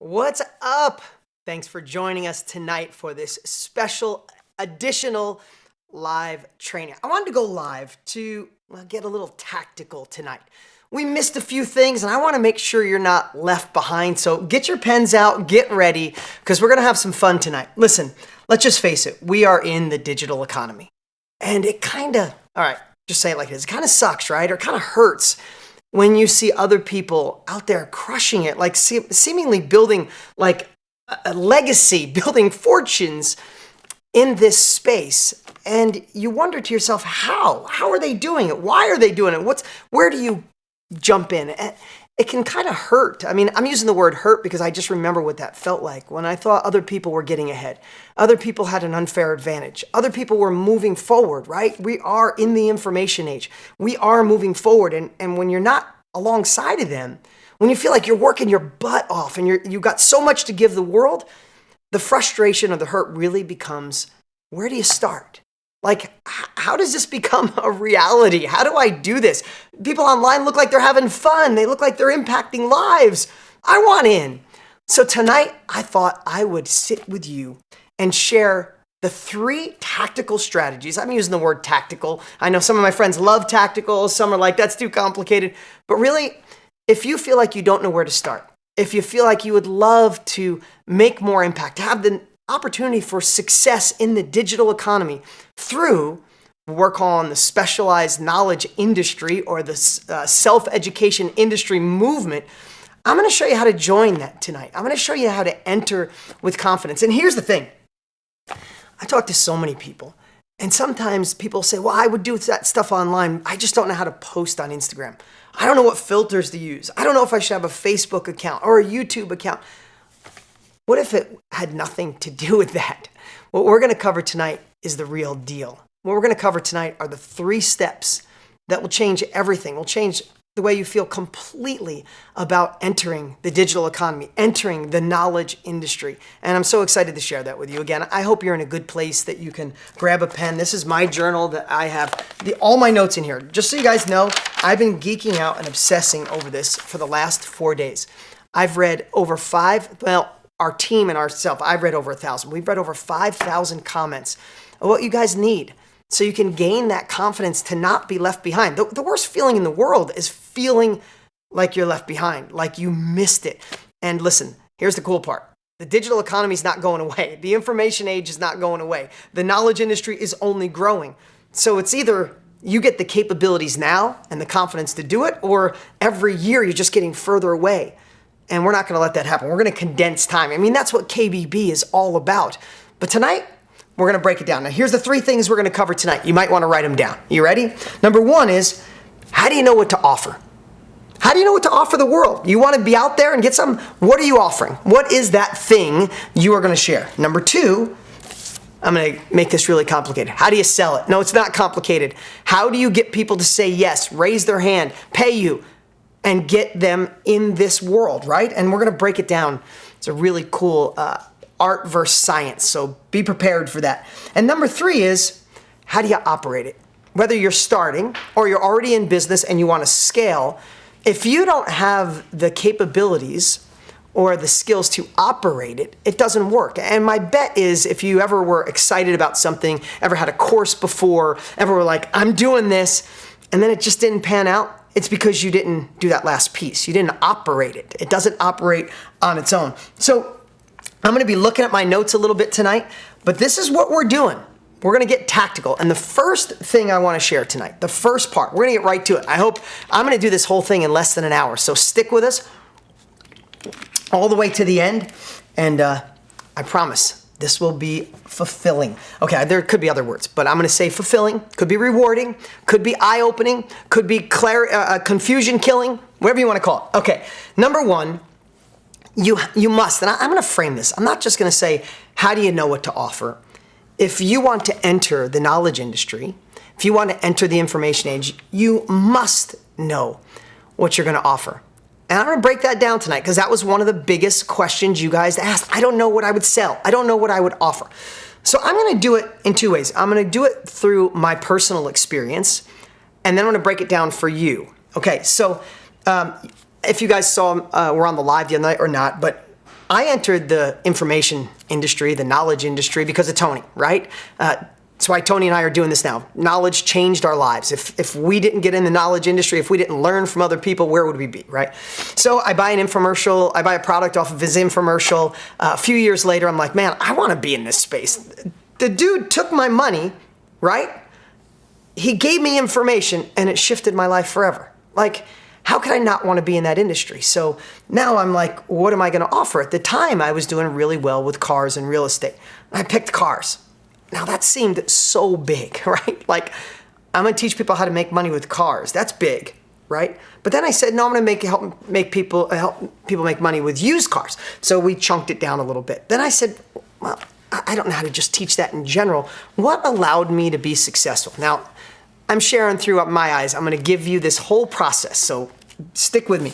What's up? Thanks for joining us tonight for this special additional live training. I wanted to go live to get a little tactical tonight. We missed a few things and I want to make sure you're not left behind. So get your pens out, get ready, because we're going to have some fun tonight. Listen, let's just face it. We are in the digital economy. And it just say it like this. It kind of sucks, right? Or it kind of hurts when you see other people out there crushing it, like seemingly building like a legacy, building fortunes in this space. And you wonder to yourself, how are they doing it? Why are they doing it? Where do you jump in? It can kind of hurt. I mean, I'm using the word hurt because I just remember what that felt like when I thought other people were getting ahead. Other people had an unfair advantage. Other people were moving forward, right? We are in the information age. We are moving forward. And when you're not alongside of them, when you feel like you're working your butt off and you've got so much to give the world, the frustration or the hurt really becomes, where do you start? Like, how does this become a reality? How do I do this? People online look like they're having fun. They look like they're impacting lives. I want in. So tonight, I thought I would sit with you and share the 3 tactical strategies. I'm using the word tactical. I know some of my friends love tactical. Some are like, that's too complicated. But really, if you feel like you don't know where to start, if you feel like you would love to make more impact, have the opportunity for success in the digital economy through what we're calling the specialized knowledge industry or the self-education industry movement, I'm going to show you how to join that tonight. I'm going to show you how to enter with confidence. And here's the thing. I talk to so many people, and sometimes people say, well, I would do that stuff online. I just don't know how to post on Instagram. I don't know what filters to use. I don't know if I should have a Facebook account or a YouTube account. What if it had nothing to do with that? What we're going to cover tonight is the real deal. What we're going to cover tonight are the 3 steps that will change everything, will change the way you feel completely about entering the digital economy, entering the knowledge industry. And I'm so excited to share that with you. Again, I hope you're in a good place that you can grab a pen. This is my journal that I have all my notes in here. Just so you guys know, I've been geeking out and obsessing over this for the last 4 days. I've read over our team and ourselves, I've read over 1,000. We've read over 5,000 comments of what you guys need so you can gain that confidence to not be left behind. The worst feeling in the world is feeling like you're left behind, like you missed it. And listen, here's the cool part. The digital economy is not going away. The information age is not going away. The knowledge industry is only growing. So it's either you get the capabilities now and the confidence to do it, or every year you're just getting further away. And we're not going to let that happen. We're going to condense time. I mean, that's what KBB is all about. But tonight, we're going to break it down. Now, here's the 3 things we're going to cover tonight. You might want to write them down. You ready? Number 1 is, how do you know what to offer? How do you know what to offer the world? You want to be out there and get some? What are you offering? What is that thing you are going to share? Number 2, I'm going to make this really complicated. How do you sell it? No, it's not complicated. How do you get people to say yes, raise their hand, pay you, and get them in this world, right? And we're going to break it down. It's a really cool art versus science, so be prepared for that. And number 3 is, how do you operate it? Whether you're starting or you're already in business and you want to scale, if you don't have the capabilities or the skills to operate it, it doesn't work. And my bet is, if you ever were excited about something, ever had a course before, ever were like, I'm doing this, and then it just didn't pan out, it's because you didn't do that last piece. You didn't operate it. It doesn't operate on its own. So I'm going to be looking at my notes a little bit tonight, but this is what we're doing. We're going to get tactical. And the first thing I want to share tonight, the first part, we're going to get right to it. I'm going to do this whole thing in less than an hour. So stick with us all the way to the end. And I promise this will be fulfilling. Okay, there could be other words, but I'm going to say fulfilling, could be rewarding, could be eye-opening, could be confusion killing, whatever you want to call it. Okay, number 1, you must, and I'm going to frame this. I'm not just going to say, how do you know what to offer? If you want to enter the knowledge industry, if you want to enter the information age, you must know what you're going to offer. And I'm going to break that down tonight because that was one of the biggest questions you guys asked. I don't know what I would sell. I don't know what I would offer. So I'm going to do it in 2 ways. I'm going to do it through my personal experience, and then I'm going to break it down for you. Okay, so if you guys saw, we're on the live the other night or not, but I entered the information industry, the knowledge industry, because of Tony, right? That's why Tony and I are doing this now. Knowledge changed our lives. If we didn't get in the knowledge industry, if we didn't learn from other people, where would we be, right? So I buy an infomercial, I buy a product off of his infomercial. A few years later, I'm like, man, I want to be in this space. The dude took my money, right? He gave me information and it shifted my life forever. Like, how could I not want to be in that industry? So now I'm like, what am I going to offer? At the time, I was doing really well with cars and real estate. I picked cars. Now that seemed so big, right? Like, I'm gonna teach people how to make money with cars. That's big, right? But then I said, no, I'm gonna help people make money with used cars. So we chunked it down a little bit. Then I said, well, I don't know how to just teach that in general. What allowed me to be successful? Now, I'm sharing through my eyes. I'm gonna give you this whole process, so stick with me.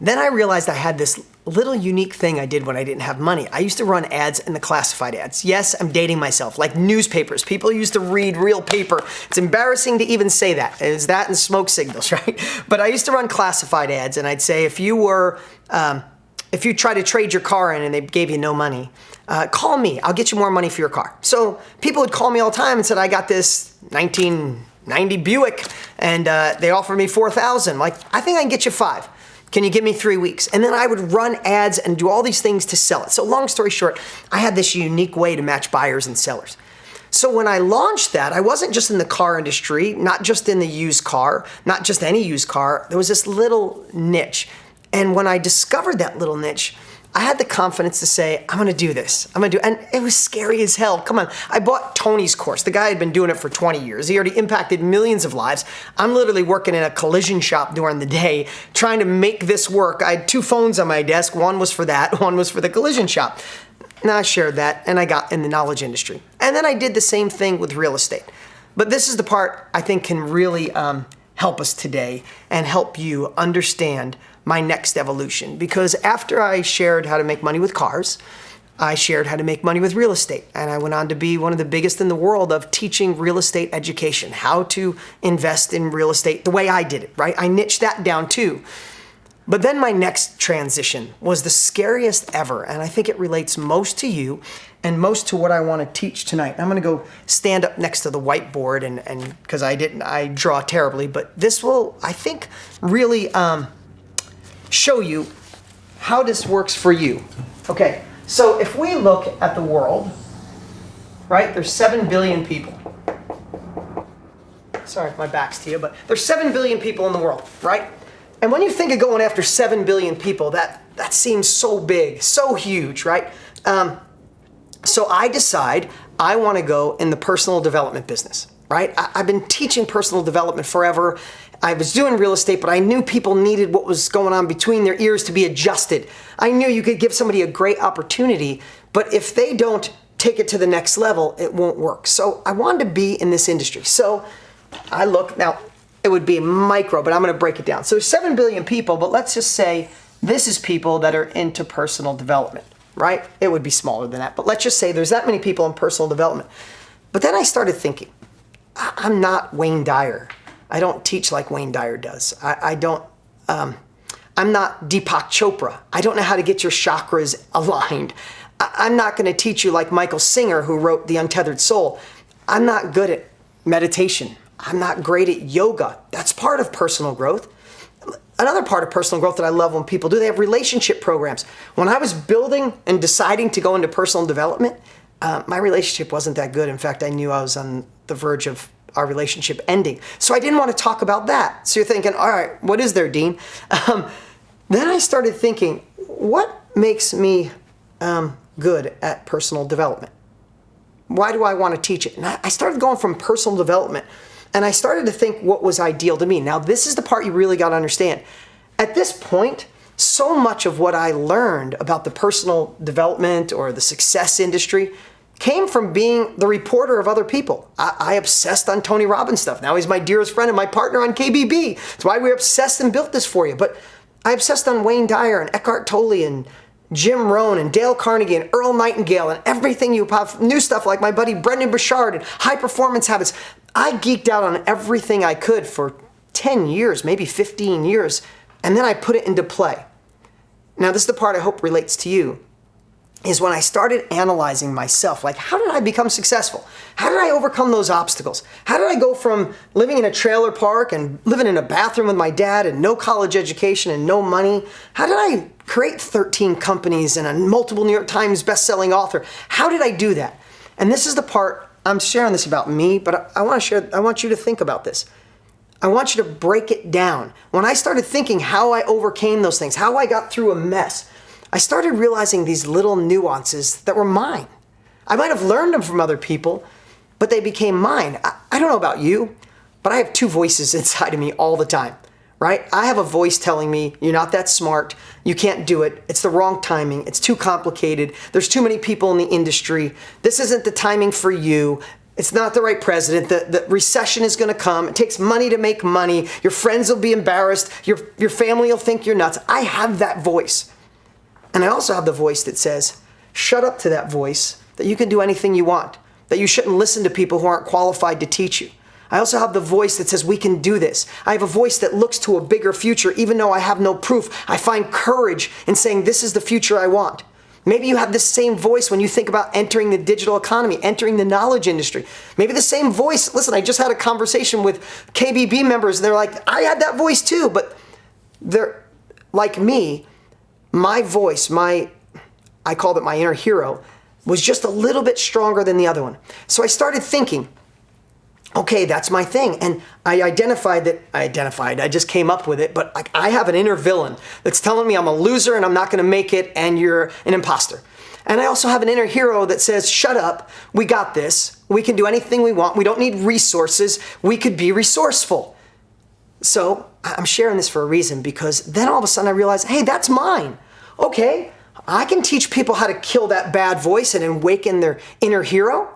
Then I realized I had this little unique thing I did when I didn't have money. I used to run ads in the classified ads. Yes, I'm dating myself, like newspapers. People used to read real paper. It's embarrassing to even say that. It was that and smoke signals, right? But I used to run classified ads, and I'd say if you try to trade your car in and they gave you no money, call me. I'll get you more money for your car. So people would call me all the time and said, I got this 1990 Buick, and they offered me $4,000. Like, I think I can get you $5,000. Can you give me 3 weeks? And then I would run ads and do all these things to sell it. So long story short, I had this unique way to match buyers and sellers. So when I launched that, I wasn't just in the car industry, not just in the used car, not just any used car. There was this little niche. And when I discovered that little niche, I had the confidence to say, I'm gonna do this. And it was scary as hell. Come on. I bought Tony's course. The guy had been doing it for 20 years. He already impacted millions of lives. I'm literally working in a collision shop during the day, trying to make this work. I had 2 phones on my desk. One was for that, one was for the collision shop. And I shared that, and I got in the knowledge industry. And then I did the same thing with real estate. But this is the part I think can really help us today and help you understand my next evolution. Because after I shared how to make money with cars, I shared how to make money with real estate. And I went on to be one of the biggest in the world of teaching real estate education, how to invest in real estate the way I did it, right? I niched that down too. But then my next transition was the scariest ever. And I think it relates most to you and most to what I want to teach tonight. I'm going to go stand up next to the whiteboard and because I draw terribly, but this will, I think, really show you how this works for you. Okay, so if we look at the world, right, there's 7 billion people. Sorry if my back's to you, but there's 7 billion people in the world, right? And when you think of going after 7 billion people, that seems so big, so huge, right? So I decide I want to go in the personal development business, right? I've been teaching personal development forever. I was doing real estate, but I knew people needed what was going on between their ears to be adjusted. I knew you could give somebody a great opportunity, but if they don't take it to the next level, it won't work. So I wanted to be in this industry. So I look, now it would be micro, but I'm going to break it down. So there's 7 billion people, but let's just say this is people that are into personal development, right? It would be smaller than that, but let's just say there's that many people in personal development. But then I started thinking, I'm not Wayne Dyer. I don't teach like Wayne Dyer does. I'm not Deepak Chopra. I don't know how to get your chakras aligned. I'm not going to teach you like Michael Singer, who wrote The Untethered Soul. I'm not good at meditation. I'm not great at yoga. That's part of personal growth. Another part of personal growth that I love when people do, they have relationship programs. When I was building and deciding to go into personal development, my relationship wasn't that good. In fact, I knew I was on the verge of our relationship ending. So I didn't want to talk about that. So you're thinking, all right, what is there, Dean? Then I started thinking, what makes me good at personal development? Why do I want to teach it? And I started going from personal development, and I started to think what was ideal to me. Now, this is the part you really got to understand. At this point, so much of what I learned about the personal development or the success industry came from being the reporter of other people. I obsessed on Tony Robbins stuff. Now he's my dearest friend and my partner on KBB. That's why we're obsessed and built this for you. But I obsessed on Wayne Dyer and Eckhart Tolle and Jim Rohn and Dale Carnegie and Earl Nightingale and everything you have, new stuff like my buddy Brendan Burchard and high performance habits. I geeked out on everything I could for 10 years, maybe 15 years, and then I put it into play. Now, this is the part I hope relates to you, is when I started analyzing myself, like, how did I become successful? How did I overcome those obstacles? How did I go from living in a trailer park and living in a bathroom with my dad and no college education and no money? How did I create 13 companies and a multiple New York Times best-selling author? How did I do that? And this is the part, I'm sharing this about me, but I want you to think about this. I want you to break it down. When I started thinking how I overcame those things, how I got through a mess, I started realizing these little nuances that were mine. I might have learned them from other people, but they became mine. I don't know about you, but I have two voices inside of me all the time, right? I have a voice telling me, you're not that smart, you can't do it, it's the wrong timing, it's too complicated, there's too many people in the industry, this isn't the timing for you, it's not the right president, the recession is gonna come, it takes money to make money, your friends will be embarrassed, your family will think you're nuts. I have that voice. And I also have the voice that says, shut up to that voice, that you can do anything you want, that you shouldn't listen to people who aren't qualified to teach you. I also have the voice that says, we can do this. I have a voice that looks to a bigger future, even though I have no proof. I find courage in saying, this is the future I want. Maybe you have this same voice when you think about entering the digital economy, entering the knowledge industry. Maybe the same voice. Listen, I just had a conversation with KBB members, and they're like, I had that voice too, but they're like me. My voice, I called it my inner hero, was just a little bit stronger than the other one. So I started thinking, okay, that's my thing. And I just came up with it, but like, I have an inner villain that's telling me I'm a loser and I'm not gonna make it and you're an imposter. And I also have an inner hero that says, shut up, we got this, we can do anything we want, we don't need resources, we could be resourceful. So I'm sharing this for a reason, because then all of a sudden I realized, hey, that's mine. Okay, I can teach people how to kill that bad voice and awaken their inner hero.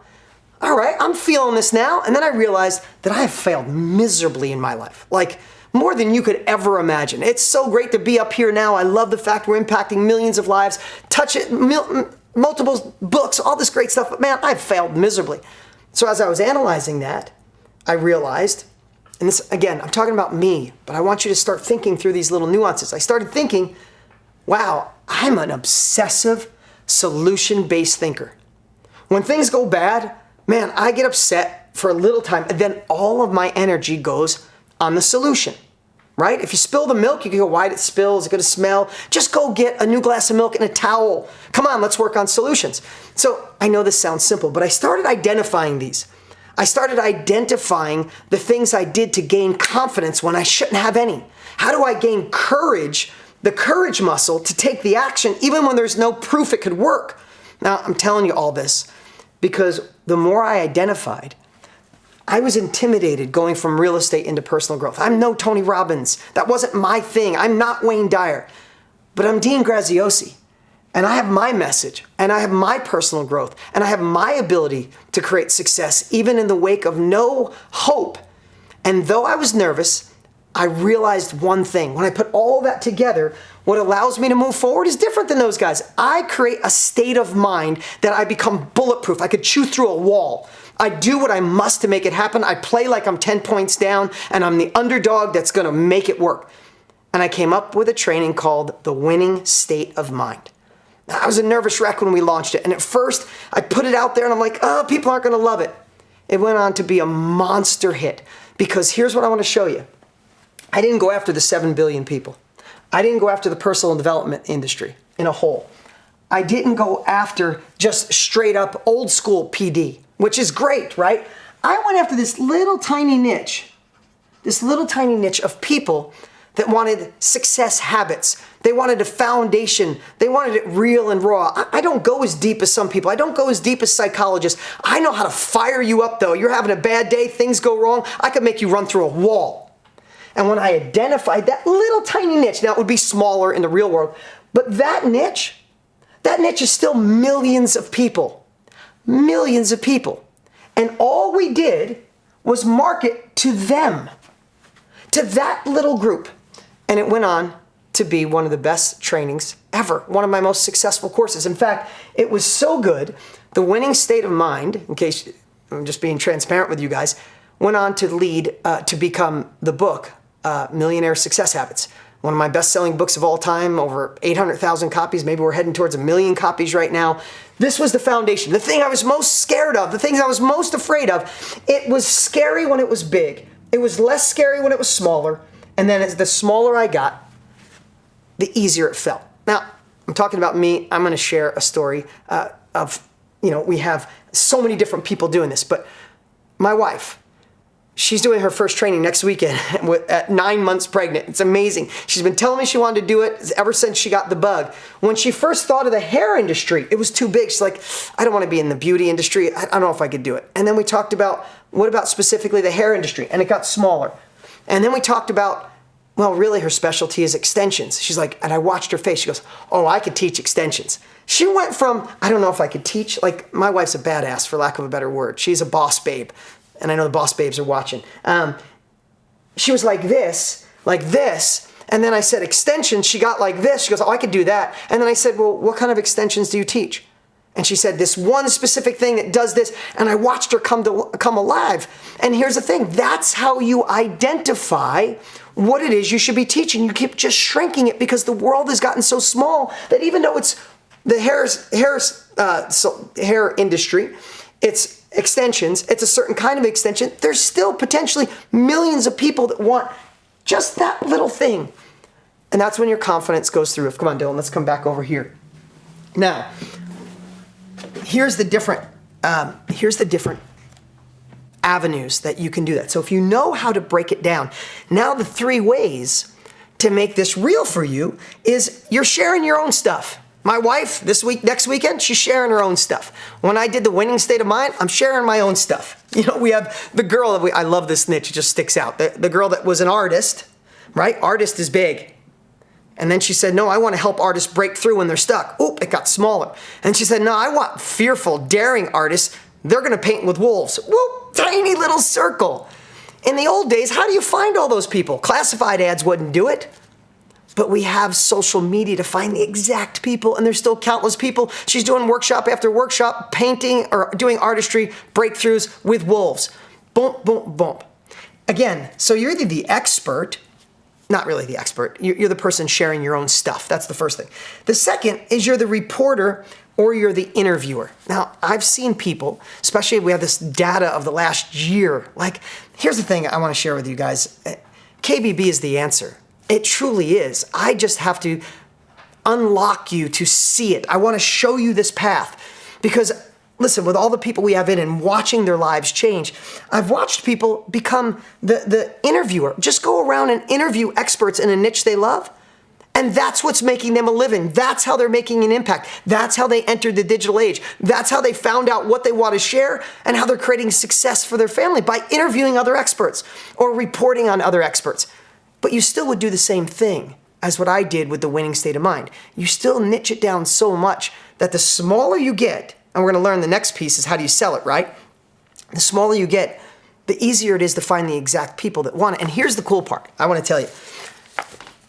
All right, I'm feeling this now. And then I realized that I have failed miserably in my life, like more than you could ever imagine. It's so great to be up here now. I love the fact we're impacting millions of lives, touch it, multiple books, all this great stuff. But man, I've failed miserably. So as I was analyzing that, I realized, and this, again, I'm talking about me, but I want you to start thinking through these little nuances. I started thinking, wow, I'm an obsessive, solution-based thinker. When things go bad, man, I get upset for a little time, and then all of my energy goes on the solution, right? If you spill the milk, you can go, why did it spill? Is it gonna smell? Just go get a new glass of milk and a towel. Come on, let's work on solutions. So I know this sounds simple, but I started identifying these. I started identifying the things I did to gain confidence when I shouldn't have any. How do I gain courage, the courage muscle, to take the action even when there's no proof it could work? Now, I'm telling you all this because the more I identified, I was intimidated going from real estate into personal growth. I'm no Tony Robbins. That wasn't my thing. I'm not Wayne Dyer, but I'm Dean Graziosi. And I have my message, and I have my personal growth, and I have my ability to create success even in the wake of no hope. And though I was nervous, I realized one thing. When I put all that together, what allows me to move forward is different than those guys. I create a state of mind that I become bulletproof. I could chew through a wall. I do what I must to make it happen. I play like I'm 10 points down, and I'm the underdog that's gonna make it work. And I came up with a training called the Winning State of Mind. I was a nervous wreck when we launched it. And at first, I put it out there and I'm like, oh, people aren't gonna love it. It went on to be a monster hit because here's what I wanna show you. I didn't go after the 7 billion people. I didn't go after the personal development industry in a whole. I didn't go after just straight up old school PD, which is great, right? I went after this little tiny niche of people that wanted success habits. They wanted a foundation. They wanted it real and raw. I don't go as deep as some people. I don't go as deep as psychologists. I know how to fire you up though. You're having a bad day, things go wrong. I could make you run through a wall. And when I identified that little tiny niche, now it would be smaller in the real world, but that niche is still millions of people. Millions of people. And all we did was market to them, to that little group. And it went on to be one of the best trainings ever, one of my most successful courses. In fact, it was so good, the Winning State of Mind, in case I'm just being transparent with you guys, went on to lead to become the book, Millionaire Success Habits. one of my best-selling books of all time, over 800,000 copies. Maybe we're heading towards 1 million copies right now. This was the foundation. The thing I was most scared of, the things I was most afraid of, it was scary when it was big. It was less scary when it was smaller. And then as the smaller I got, the easier it felt. Now, I'm talking about me. I'm going to share a story of, we have so many different people doing this, but my wife, she's doing her first training next weekend at 9 months pregnant. It's amazing. She's been telling me she wanted to do it ever since she got the bug. When she first thought of the hair industry, it was too big. She's like, I don't want to be in the beauty industry. I don't know if I could do it. And then we talked about, what about specifically the hair industry? And it got smaller. And then we talked about, well, really her specialty is extensions. She's like, and I watched her face. She goes, oh, I could teach extensions. She went from, I don't know if I could teach, like my wife's a badass for lack of a better word. She's a boss babe. And I know the boss babes are watching. She was like this, and then I said extensions. She got like this. She goes, oh, I could do that. And then I said, well, what kind of extensions do you teach? And she said, this one specific thing that does this. And I watched her come alive. And here's the thing. That's how you identify what it is you should be teaching. You keep just shrinking it because the world has gotten so small that even though it's the hair industry, it's extensions, it's a certain kind of extension, there's still potentially millions of people that want just that little thing. And that's when your confidence goes through. Come on, Dylan, let's come back over here. Now, here's the different avenues that you can do that. So if you know how to break it down, now the 3 ways to make this real for you is you're sharing your own stuff. My wife, next weekend, she's sharing her own stuff. When I did the winning state of mind, I'm sharing my own stuff. We have the girl, I love this niche, it just sticks out. The girl that was an artist, right? Artist is big. And then she said, no, I want to help artists break through when they're stuck. Oop, it got smaller. And she said, no, I want fearful, daring artists. They're going to paint with wolves. Whoop, tiny little circle. In the old days, how do you find all those people? Classified ads wouldn't do it. But we have social media to find the exact people, and there's still countless people. She's doing workshop after workshop, painting or doing artistry breakthroughs with wolves. Boom, boom, boom. Again, so you're either the expert, not really the expert, you're the person sharing your own stuff. That's the first thing. The second is you're the reporter or you're the interviewer. Now, I've seen people, especially if we have this data of the last year, like, here's the thing I want to share with you guys. KBB is the answer. It truly is. I just have to unlock you to see it. I want to show you this path because, listen, with all the people we have in and watching their lives change, I've watched people become the interviewer. Just go around and interview experts in a niche they love. And that's what's making them a living. That's how they're making an impact. That's how they entered the digital age. That's how they found out what they want to share and how they're creating success for their family by interviewing other experts or reporting on other experts. But you still would do the same thing as what I did with the winning state of mind. You still niche it down so much that the smaller you get, and we're going to learn the next piece is how do you sell it, right? The smaller you get, the easier it is to find the exact people that want it. And here's the cool part. I want to tell you.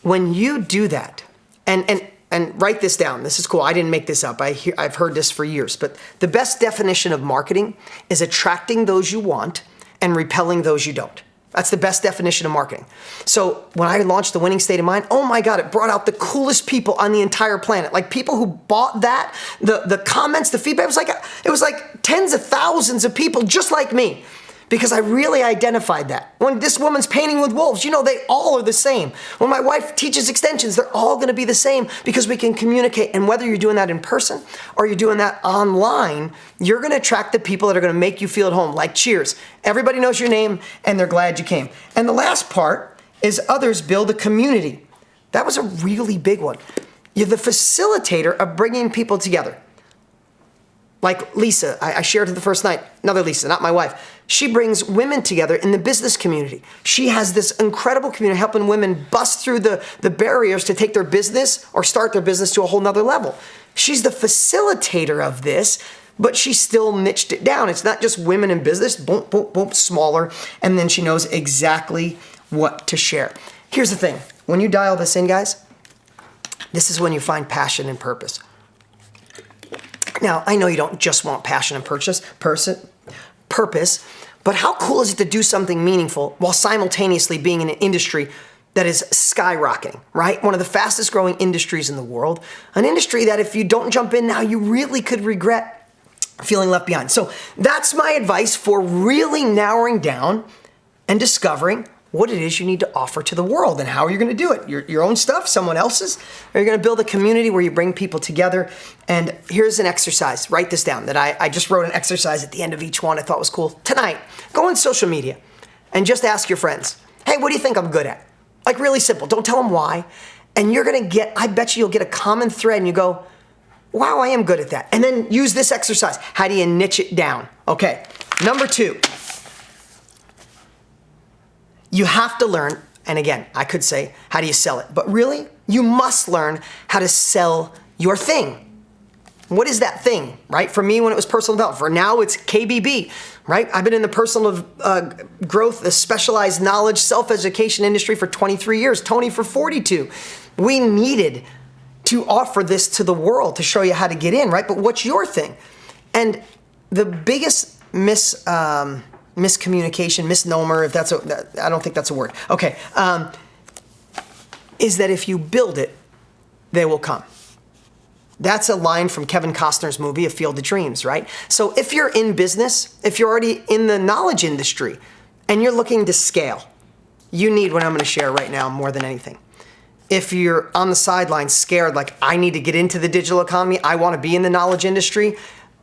When you do that, and write this down. This is cool. I didn't make this up. I've heard this for years. But the best definition of marketing is attracting those you want and repelling those you don't. That's the best definition of marketing. So when I launched the winning state of mind, oh my God, it brought out the coolest people on the entire planet. Like people who bought that, the comments, the feedback, it was like tens of thousands of people just like me. Because I really identified that. When this woman's painting with wolves, they all are the same. When my wife teaches extensions, they're all gonna be the same because we can communicate. And whether you're doing that in person or you're doing that online, you're gonna attract the people that are gonna make you feel at home, like Cheers. Everybody knows your name and they're glad you came. And the last part is others build a community. That was a really big one. You're the facilitator of bringing people together. Like Lisa, I shared her the first night, another Lisa, not my wife. She brings women together in the business community. She has this incredible community helping women bust through the barriers to take their business or start their business to a whole nother level. She's the facilitator of this, but she still niched it down. It's not just women in business, boom, boom, boom, smaller, and then she knows exactly what to share. Here's the thing. When you dial this in, guys, this is when you find passion and purpose. Now, I know you don't just want passion and purpose, but how cool is it to do something meaningful while simultaneously being in an industry that is skyrocketing, right? One of the fastest growing industries in the world, an industry that if you don't jump in now, you really could regret feeling left behind. So that's my advice for really narrowing down and discovering what it is you need to offer to the world and how you're going to do it. Your own stuff, someone else's, or you're going to build a community where you bring people together. And here's an exercise. Write this down that I just wrote an exercise at the end of each one I thought was cool. Tonight, go on social media and just ask your friends, hey, what do you think I'm good at? Like really simple. Don't tell them why. And you're going to get, I bet you'll get a common thread and you go, wow, I am good at that. And then use this exercise. How do you niche it down? Okay, number 2. You have to learn, and again, I could say, how do you sell it? But really, you must learn how to sell your thing. What is that thing, right? For me, when it was personal development. For now, it's KBB, right? I've been in the personal growth, the specialized knowledge, self-education industry for 23 years. Tony for 42. We needed to offer this to the world to show you how to get in, right? But what's your thing? And the biggest miscommunication, misnomer, if that's I don't think that's a word. Okay, is that if you build it, they will come. That's a line from Kevin Costner's movie, A Field of Dreams, right? So if you're in business, if you're already in the knowledge industry and you're looking to scale, you need what I'm gonna share right now more than anything. If you're on the sidelines scared, like I need to get into the digital economy, I wanna be in the knowledge industry,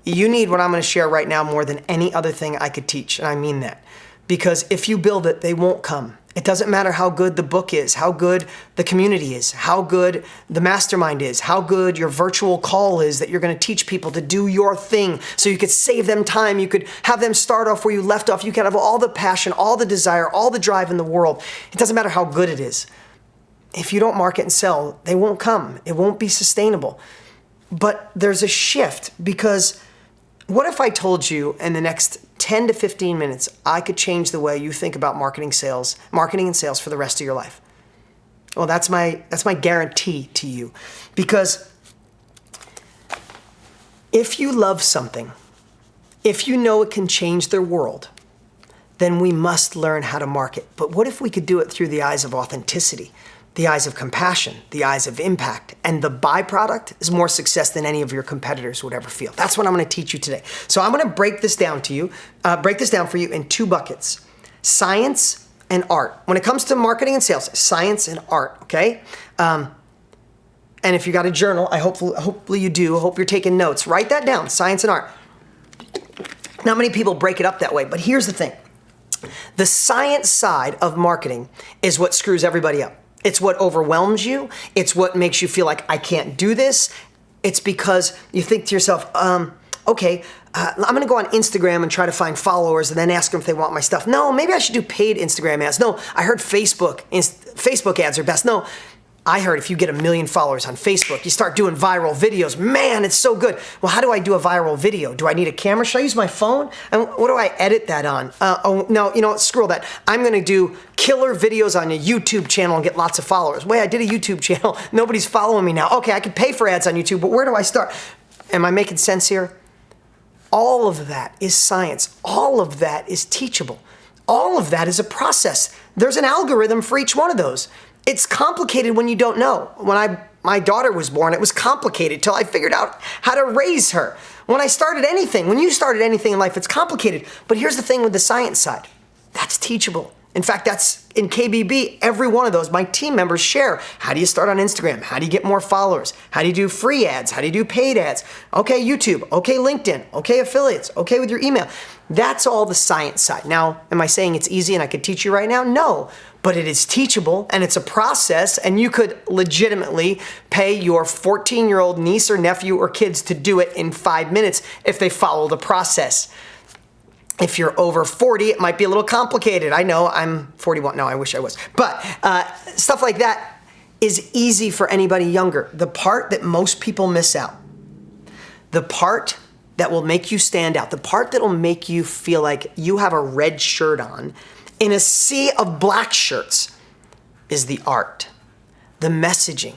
you need what I'm gonna share right now more than any other thing I could teach, and I mean that. Because if you build it, they won't come. It doesn't matter how good the book is, how good the community is, how good the mastermind is, how good your virtual call is that you're gonna teach people to do your thing so you could save them time, you could have them start off where you left off, you could have all the passion, all the desire, all the drive in the world. It doesn't matter how good it is. If you don't market and sell, they won't come. It won't be sustainable. But there's a shift because what if I told you in the next 10 to 15 minutes, I could change the way you think about marketing and sales for the rest of your life? Well, that's my guarantee to you. Because if you love something, if you know it can change their world, then we must learn how to market. But what if we could do it through the eyes of authenticity, the eyes of compassion, the eyes of impact, and the byproduct is more success than any of your competitors would ever feel. That's what I'm gonna teach you today. So I'm gonna break this down for you in 2 buckets, science and art. When it comes to marketing and sales, science and art, okay? And if you got a journal, hopefully you do, I hope you're taking notes. Write that down, science and art. Not many people break it up that way, but here's the thing. The science side of marketing is what screws everybody up. It's what overwhelms you. It's what makes you feel like I can't do this. It's because you think to yourself, okay, I'm gonna go on Instagram and try to find followers and then ask them if they want my stuff. No, maybe I should do paid Instagram ads. No, I heard Facebook ads are best. No, I heard if you get 1 million followers on Facebook, you start doing viral videos. Man, it's so good. Well, how do I do a viral video? Do I need a camera? Should I use my phone? And what do I edit that on? Oh, no, you know what, screw that. I'm gonna do killer videos on a YouTube channel and get lots of followers. Wait, I did a YouTube channel. Nobody's following me now. Okay, I could pay for ads on YouTube, but where do I start? Am I making sense here? All of that is science. All of that is teachable. All of that is a process. There's an algorithm for each one of those. It's complicated when you don't know. When my daughter was born, it was complicated till I figured out how to raise her. When you started anything in life, it's complicated. But here's the thing with the science side. That's teachable. In fact, that's in KBB, every one of those, my team members share. How do you start on Instagram? How do you get more followers? How do you do free ads? How do you do paid ads? Okay, YouTube. Okay, LinkedIn. Okay, affiliates. Okay, with your email. That's all the science side. Now, am I saying it's easy and I could teach you right now? No. But it is teachable and it's a process and you could legitimately pay your 14-year-old niece or nephew or kids to do it in 5 minutes if they follow the process. If you're over 40, it might be a little complicated. I know, I'm 41. No, I wish I was. But stuff like that is easy for anybody younger. The part that most people miss out, the part that will make you stand out, the part that will make you feel like you have a red shirt on in a sea of black shirts is the art, the messaging,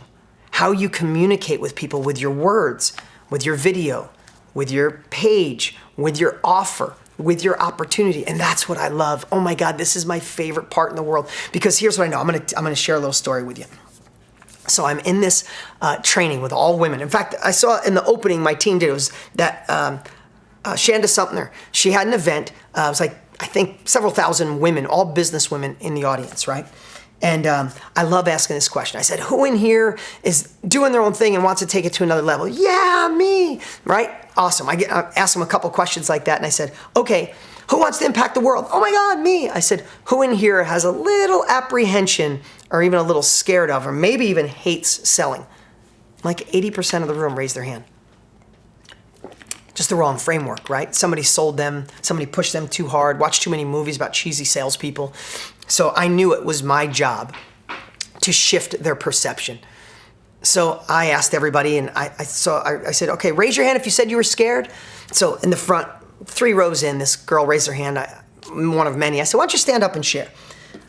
how you communicate with people with your words, with your video, with your page, with your offer, with your opportunity. And that's what I love. Oh my God, this is my favorite part in the world, because here's what I know. I'm gonna share a little story with you. So I'm in this training with all women. In fact, I saw in the opening my team did, it was that Shanda Sumner, she had an event. It was like, I think several thousand women, all business women in the audience, right? And I love asking this question. I said, who in here is doing their own thing and wants to take it to another level? Yeah, me, right? Awesome. I asked them a couple questions like that, and I said, okay, who wants to impact the world? Oh my God, me. I said, who in here has a little apprehension or even a little scared of, or maybe even hates selling? Like 80% of the room raised their hand. Just the wrong framework, right? Somebody sold them, somebody pushed them too hard, watched too many movies about cheesy salespeople. So I knew it was my job to shift their perception. So I asked everybody, and I said, okay, raise your hand if you said you were scared. So in the front, 3 rows in, this girl raised her hand, one of many. I said, why don't you stand up and share?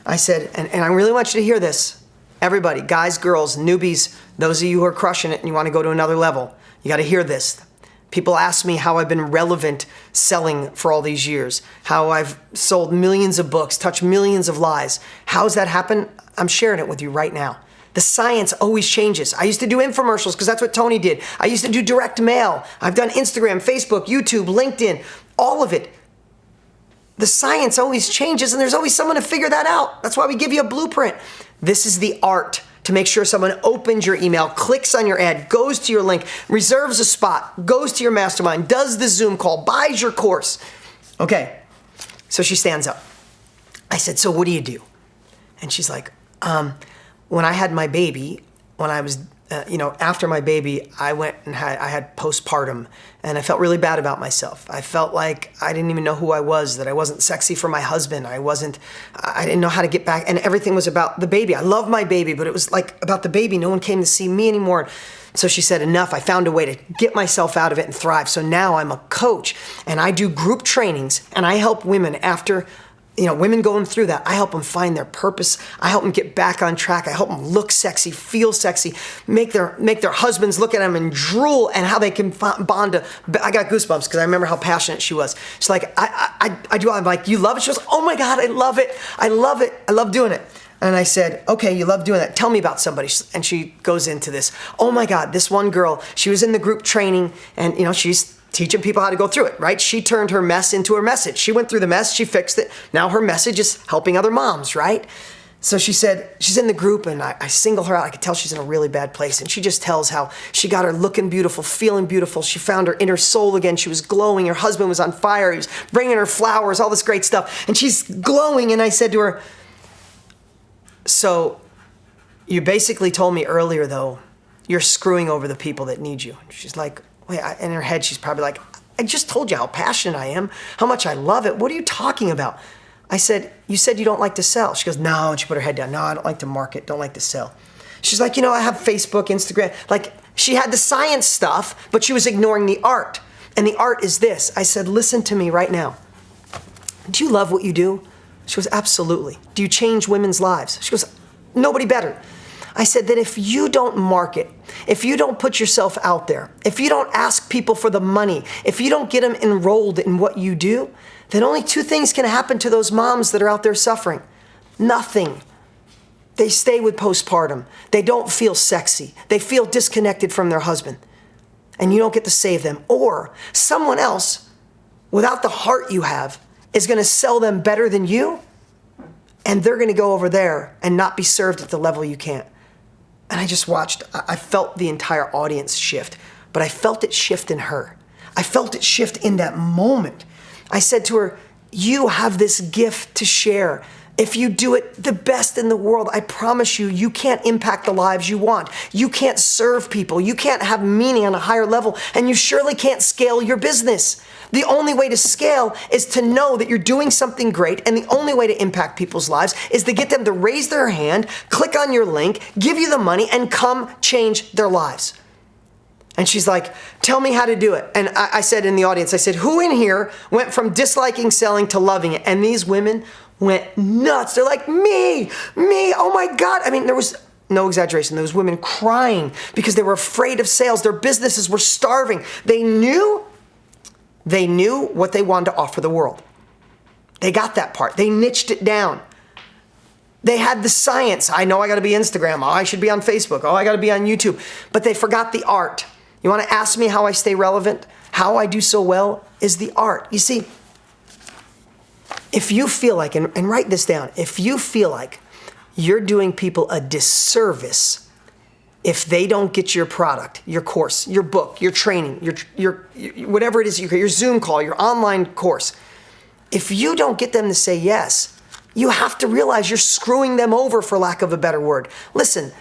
I said, and I really want you to hear this. Everybody, guys, girls, newbies, those of you who are crushing it and you want to go to another level, you got to hear this. People ask me how I've been relevant selling for all these years, how I've sold millions of books, touched millions of lives. How's that happen? I'm sharing it with you right now. The science always changes. I used to do infomercials because that's what Tony did. I used to do direct mail. I've done Instagram, Facebook, YouTube, LinkedIn, all of it. The science always changes, and there's always someone to figure that out. That's why we give you a blueprint. This is the art to make sure someone opens your email, clicks on your ad, goes to your link, reserves a spot, goes to your mastermind, does the Zoom call, buys your course. Okay, so she stands up. I said, so what do you do? And she's like, when I had my baby, when I was, after my baby, I went and I had postpartum, and I felt really bad about myself. I felt like I didn't even know who I was, that I wasn't sexy for my husband. I didn't know how to get back, and everything was about the baby. I love my baby, but it was like about the baby. No one came to see me anymore. So she said, enough. I found a way to get myself out of it and thrive. So now I'm a coach, and I do group trainings, and I help women after women going through that. I help them find their purpose. I help them get back on track. I help them look sexy, feel sexy, make their husbands look at them and drool, and how they can bond to. I got goosebumps because I remember how passionate she was. She's like, I'm like, you love it? She goes, oh my God, I love it. I love it. I love doing it. And I said, okay, you love doing that. Tell me about somebody. And she goes into this. Oh my God, this one girl, she was in the group training, and she's teaching people how to go through it, right? She turned her mess into her message. She went through the mess, she fixed it. Now her message is helping other moms, right? So she said, she's in the group, and I single her out. I could tell she's in a really bad place. And she just tells how she got her looking beautiful, feeling beautiful. She found her inner soul again. She was glowing. Her husband was on fire. He was bringing her flowers, all this great stuff. And she's glowing. And I said to her, so you basically told me earlier, though, you're screwing over the people that need you. She's like, wait, in her head, she's probably like, I just told you how passionate I am, how much I love it. What are you talking about? I said, you said you don't like to sell. She goes, no, and she put her head down. No, I don't like to market, don't like to sell. She's like, I have Facebook, Instagram. Like, she had the science stuff, but she was ignoring the art. And the art is this. I said, listen to me right now. Do you love what you do? She goes, absolutely. Do you change women's lives? She goes, nobody better. I said that if you don't market, if you don't put yourself out there, if you don't ask people for the money, if you don't get them enrolled in what you do, then only 2 things can happen to those moms that are out there suffering. Nothing. They stay with postpartum. They don't feel sexy. They feel disconnected from their husband. And you don't get to save them. Or someone else, without the heart you have, is going to sell them better than you, and they're going to go over there and not be served at the level you can't. And I just watched, I felt the entire audience shift, but I felt it shift in her. I felt it shift in that moment. I said to her, you have this gift to share. If you do it the best in the world, I promise you, you can't impact the lives you want. You can't serve people. You can't have meaning on a higher level, and you surely can't scale your business. The only way to scale is to know that you're doing something great, and the only way to impact people's lives is to get them to raise their hand, click on your link, give you the money, and come change their lives. And she's like, tell me how to do it. And I said in the audience, I said, who in here went from disliking selling to loving it? And these women went nuts. They're like, me, oh my God. I mean, there was no exaggeration. There was women crying because they were afraid of sales. Their businesses were starving. They knew They knew what they wanted to offer the world. They got that part. They niched it down. They had the science. I know I got to be Instagram. Oh, I should be on Facebook. Oh, I got to be on YouTube. But they forgot the art. You want to ask me how I stay relevant? How I do so well is the art. You see, if you feel like, and write this down, if you feel like you're doing people a disservice if they don't get your product, your course, your book, your training, your whatever it is, your Zoom call, your online course, if you don't get them to say yes, you have to realize you're screwing them over, for lack of a better word. Listen,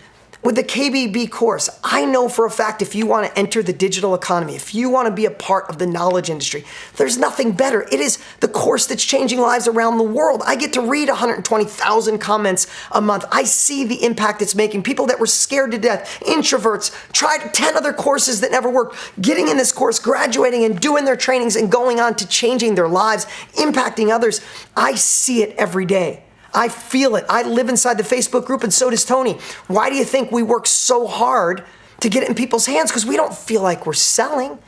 with the KBB course, I know for a fact if you want to enter the digital economy, if you want to be a part of the knowledge industry, there's nothing better. It is the course that's changing lives around the world. I get to read 120,000 comments a month. I see the impact it's making. People that were scared to death, introverts, tried 10 other courses that never worked, getting in this course, graduating and doing their trainings and going on to changing their lives, impacting others. I see it every day. I feel it. I live inside the Facebook group, and so does Tony. Why do you think we work so hard to get it in people's hands? Because we don't feel like we're selling.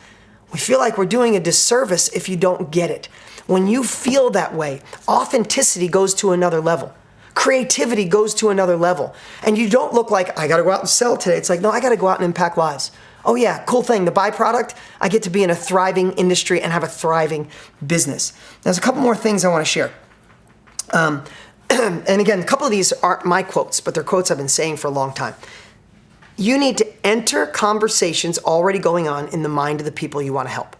We feel like we're doing a disservice if you don't get it. When you feel that way, authenticity goes to another level. Creativity goes to another level. And you don't look like, I got to go out and sell today. It's like, no, I got to go out and impact lives. Oh yeah, cool thing. The byproduct, I get to be in a thriving industry and have a thriving business. There's a couple more things I want to share. And again, a couple of these aren't my quotes, but they're quotes I've been saying for a long time. You need to enter conversations already going on in the mind of the people you want to help.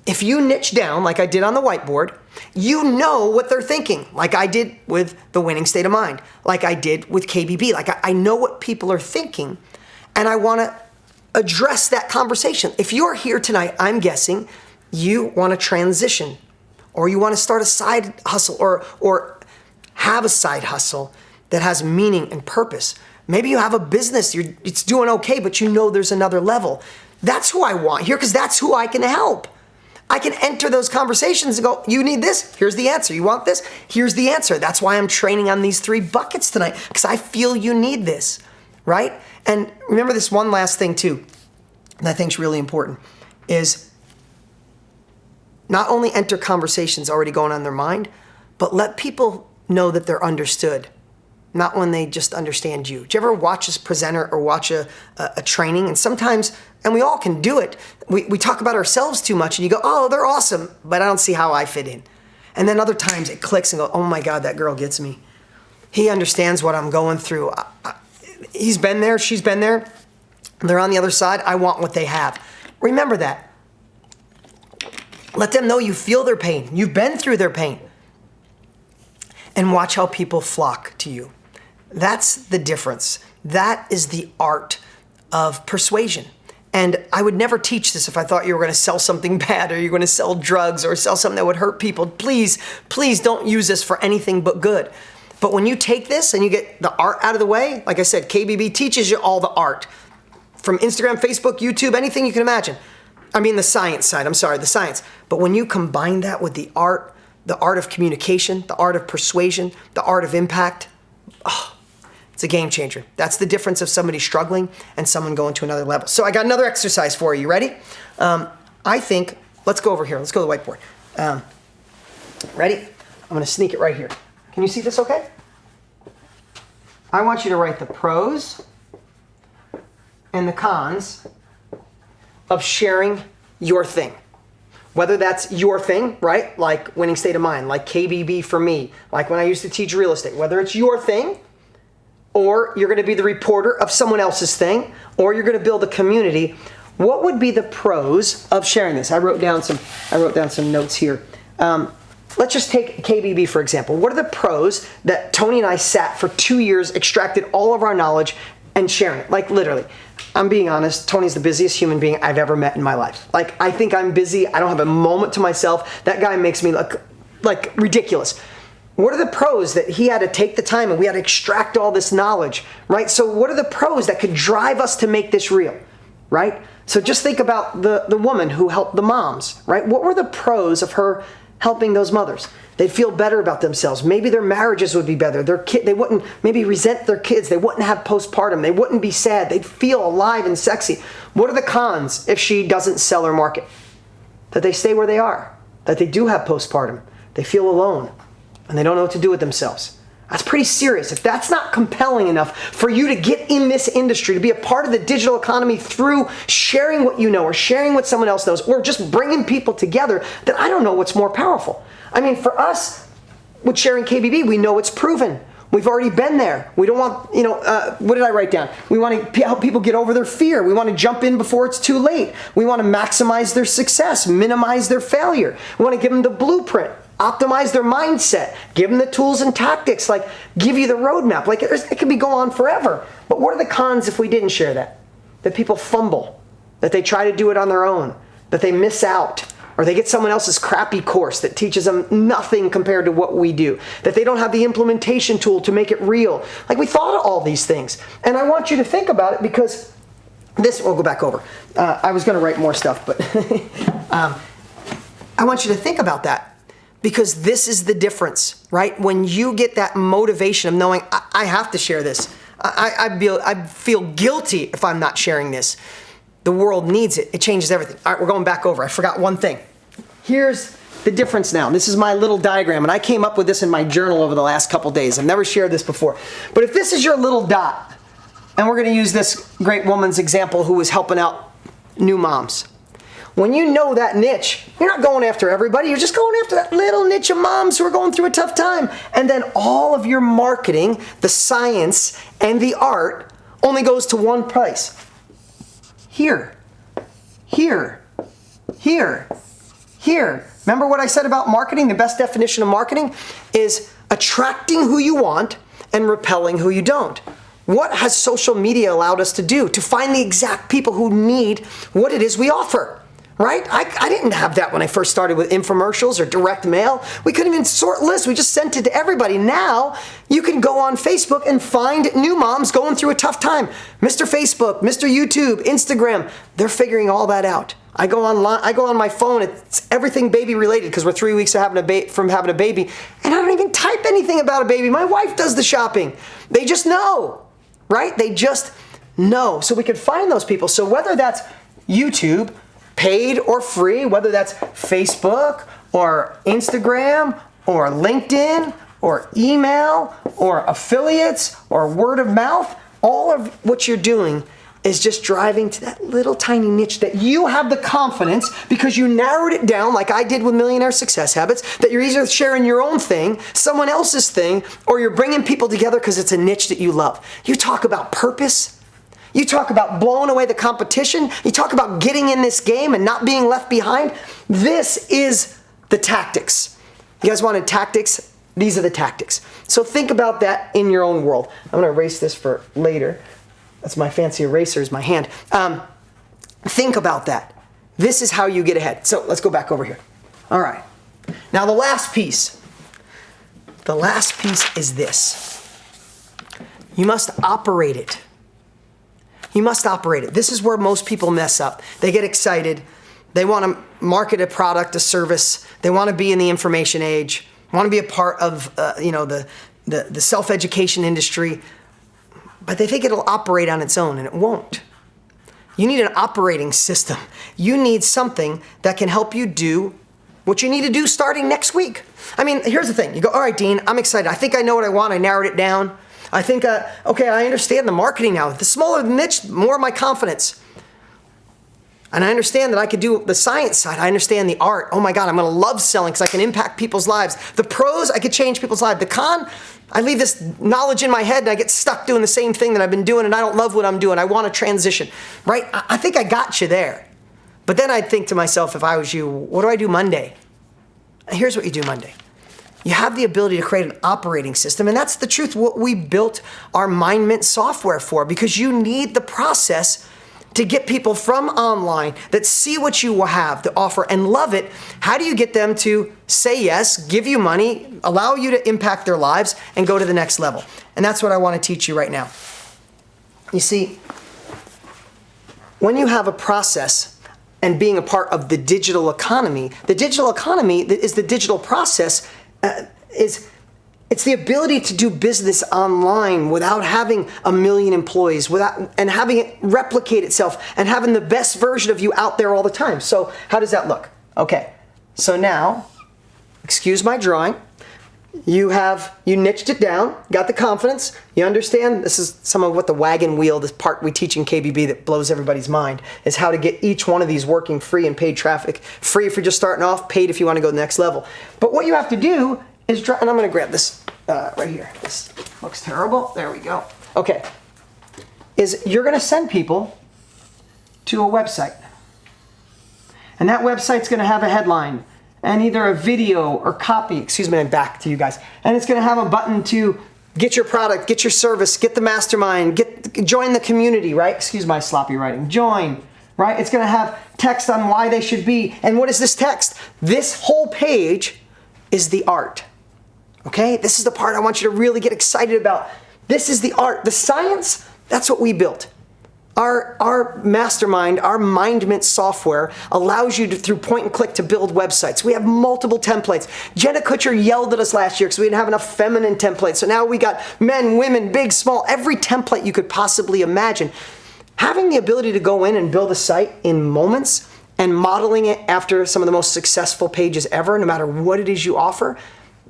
If you niche down, like I did on the whiteboard, you know what they're thinking, like I did with the winning state of mind, like I did with KBB. Like I know what people are thinking, and I want to address that conversation. If you're here tonight, I'm guessing you want to transition, or you want to start a side hustle, or have a side hustle that has meaning and purpose. Maybe you have a business, it's doing okay, but you know there's another level. That's who I want here, because that's who I can help. I can enter those conversations and go, you need this? Here's the answer. You want this? Here's the answer. That's why I'm training on these 3 buckets tonight, because I feel you need this, right? And remember this one last thing too, that I think is really important, is not only enter conversations already going on in their mind, but let people know that they're understood, not when they just understand you. Do you ever watch a presenter or watch a training? And sometimes, and we all can do it, we talk about ourselves too much and you go, oh, they're awesome, but I don't see how I fit in. And then other times it clicks and go, oh my God, that girl gets me. He understands what I'm going through. He's been there, she's been there. They're on the other side. I want what they have. Remember that. Let them know you feel their pain. You've been through their pain. And watch how people flock to you. That's the difference. That is the art of persuasion. And I would never teach this if I thought you were going to sell something bad, or you're going to sell drugs or sell something that would hurt people. Please, please don't use this for anything but good. But when you take this and you get the art out of the way, like I said, KBB teaches you all the art. From Instagram, Facebook, YouTube, anything you can imagine. I mean the science side, the science. But when you combine that with the art of communication, the art of persuasion, the art of impact, it's a game changer. That's the difference of somebody struggling and someone going to another level. So I got another exercise for you. You ready? I think, let's go over here. Let's go to the whiteboard. Ready? I'm going to sneak it right here. Can you see this okay? I want you to write the pros and the cons of sharing your thing. Whether that's your thing, right? Like winning state of mind, like KBB for me, like when I used to teach real estate. Whether it's your thing, or you're going to be the reporter of someone else's thing, or you're going to build a community, what would be the pros of sharing this? I wrote down some notes here. Let's just take KBB for example. What are the pros that Tony and I sat for 2 years, extracted all of our knowledge, and sharing it? Like literally. I'm being honest, Tony's the busiest human being I've ever met in my life. Like, I think I'm busy. I don't have a moment to myself. That guy makes me look like ridiculous. What are the pros that he had to take the time and we had to extract all this knowledge, right? So what are the pros that could drive us to make this real, right? So just think about the woman who helped the moms, right? What were the pros of her helping those mothers? They'd feel better about themselves. Maybe their marriages would be better. They wouldn't maybe resent their kids. They wouldn't have postpartum. They wouldn't be sad. They'd feel alive and sexy. What are the cons if she doesn't sell or market? that they stay where they are, that they do have postpartum, they feel alone, and they don't know what to do with themselves. That's pretty serious. If that's not compelling enough for you to get in this industry, to be a part of the digital economy through sharing what you know or sharing what someone else knows or just bringing people together, then I don't know what's more powerful. I mean, for us, with sharing KBB, we know it's proven. We've already been there. We don't want, what did I write down? We want to help people get over their fear. We want to jump in before it's too late. We want to maximize their success, minimize their failure. We want to give them the blueprint, optimize their mindset, give them the tools and tactics, like give you the roadmap. Like it could be go on forever. But what are the cons if we didn't share that? That people fumble, that they try to do it on their own, that they miss out, or they get someone else's crappy course that teaches them nothing compared to what we do, that they don't have the implementation tool to make it real. Like we thought of all these things. And I want you to think about it because we'll go back over. I was going to write more stuff, but I want you to think about that because this is the difference, right? When you get that motivation of knowing, I have to share this. I feel guilty if I'm not sharing this. The world needs it. It changes everything. All right, we're going back over. I forgot one thing. Here's the difference now. This is my little diagram, and I came up with this in my journal over the last couple days. I've never shared this before. But if this is your little dot, and we're going to use this great woman's example who was helping out new moms. When you know that niche, you're not going after everybody. You're just going after that little niche of moms who are going through a tough time. And then all of your marketing, the science, and the art only goes to one place. Here, here, here, here. Remember what I said about marketing? The best definition of marketing is attracting who you want and repelling who you don't. What has social media allowed us to do? To find the exact people who need what it is we offer, right? I didn't have that when I first started with infomercials or direct mail. We couldn't even sort lists. We just sent it to everybody. Now you can go on Facebook and find new moms going through a tough time. Mr. Facebook, Mr. YouTube, Instagram, they're figuring all that out. I go online, I go on my phone, it's everything baby related because we're 3 weeks from having a baby, and I don't even type anything about a baby. My wife does the shopping. They just know, right? They just know. So we can find those people. So whether that's YouTube, paid or free, whether that's Facebook or Instagram or LinkedIn or email or affiliates or word of mouth, all of what you're doing is just driving to that little tiny niche that you have the confidence because you narrowed it down like I did with Millionaire Success Habits, that you're either sharing your own thing, someone else's thing, or you're bringing people together because it's a niche that you love. You talk about purpose. You talk about blowing away the competition. You talk about getting in this game and not being left behind. This is the tactics. You guys wanted tactics? These are the tactics. So think about that in your own world. I'm going to erase this for later. That's my fancy eraser is my hand. Think about that. This is how you get ahead. So let's go back over here. All right. Now the last piece. The last piece is this. You must operate it. You must operate it. This is where most people mess up. They get excited. They want to market a product, a service. They want to be in the information age. Want to be a part of the self-education industry. But they think it'll operate on its own, and it won't. You need an operating system. You need something that can help you do what you need to do starting next week. I mean, here's the thing. You go, all right, Dean, I'm excited. I think I know what I want. I narrowed it down. I think, okay, I understand the marketing now. The smaller the niche, the more my confidence. And I understand that I could do the science side. I understand the art. Oh my God, I'm going to love selling because I can impact people's lives. The pros, I could change people's lives. The con, I leave this knowledge in my head and I get stuck doing the same thing that I've been doing and I don't love what I'm doing. I want to transition, right? I think I got you there. But then I'd think to myself, if I was you, what do I do Monday? Here's what you do Monday. You have the ability to create an operating system, and that's the truth, what we built our MINDMINT software for, because you need the process to get people from online that see what you have to offer and love it. How do you get them to say yes, give you money, allow you to impact their lives, and go to the next level? And that's what I want to teach you right now. You see, when you have a process and being a part of the digital economy is the digital process. It's the ability to do business online without having 1 million employees, and having it replicate itself and having the best version of you out there all the time. So how does that look? Okay, so now, excuse my drawing. You niched it down, got the confidence, you understand. This is some of what the wagon wheel, this part we teach in KBB that blows everybody's mind, is how to get each one of these working free and paid traffic. Free if you're just starting off, paid if you want to go to the next level. But what you have to do is and I'm going to grab this right here. This looks terrible. There we go. Okay. Is you're going to send people to a website. And that website's going to have a headline and either a video or copy, excuse me, I'm back to you guys. And it's going to have a button to get your product, get your service, get the mastermind, join the community, right? Excuse my sloppy writing. Join, right? It's going to have text on why they should be. And what is this text? This whole page is the art. Okay? This is the part I want you to really get excited about. This is the art. The science, that's what we built. Our mastermind, our MINDMINT software allows you to, through point and click, to build websites. We have multiple templates. Jenna Kutcher yelled at us last year because we didn't have enough feminine templates. So now we got men, women, big, small, every template you could possibly imagine. Having the ability to go in and build a site in moments and modeling it after some of the most successful pages ever, no matter what it is you offer,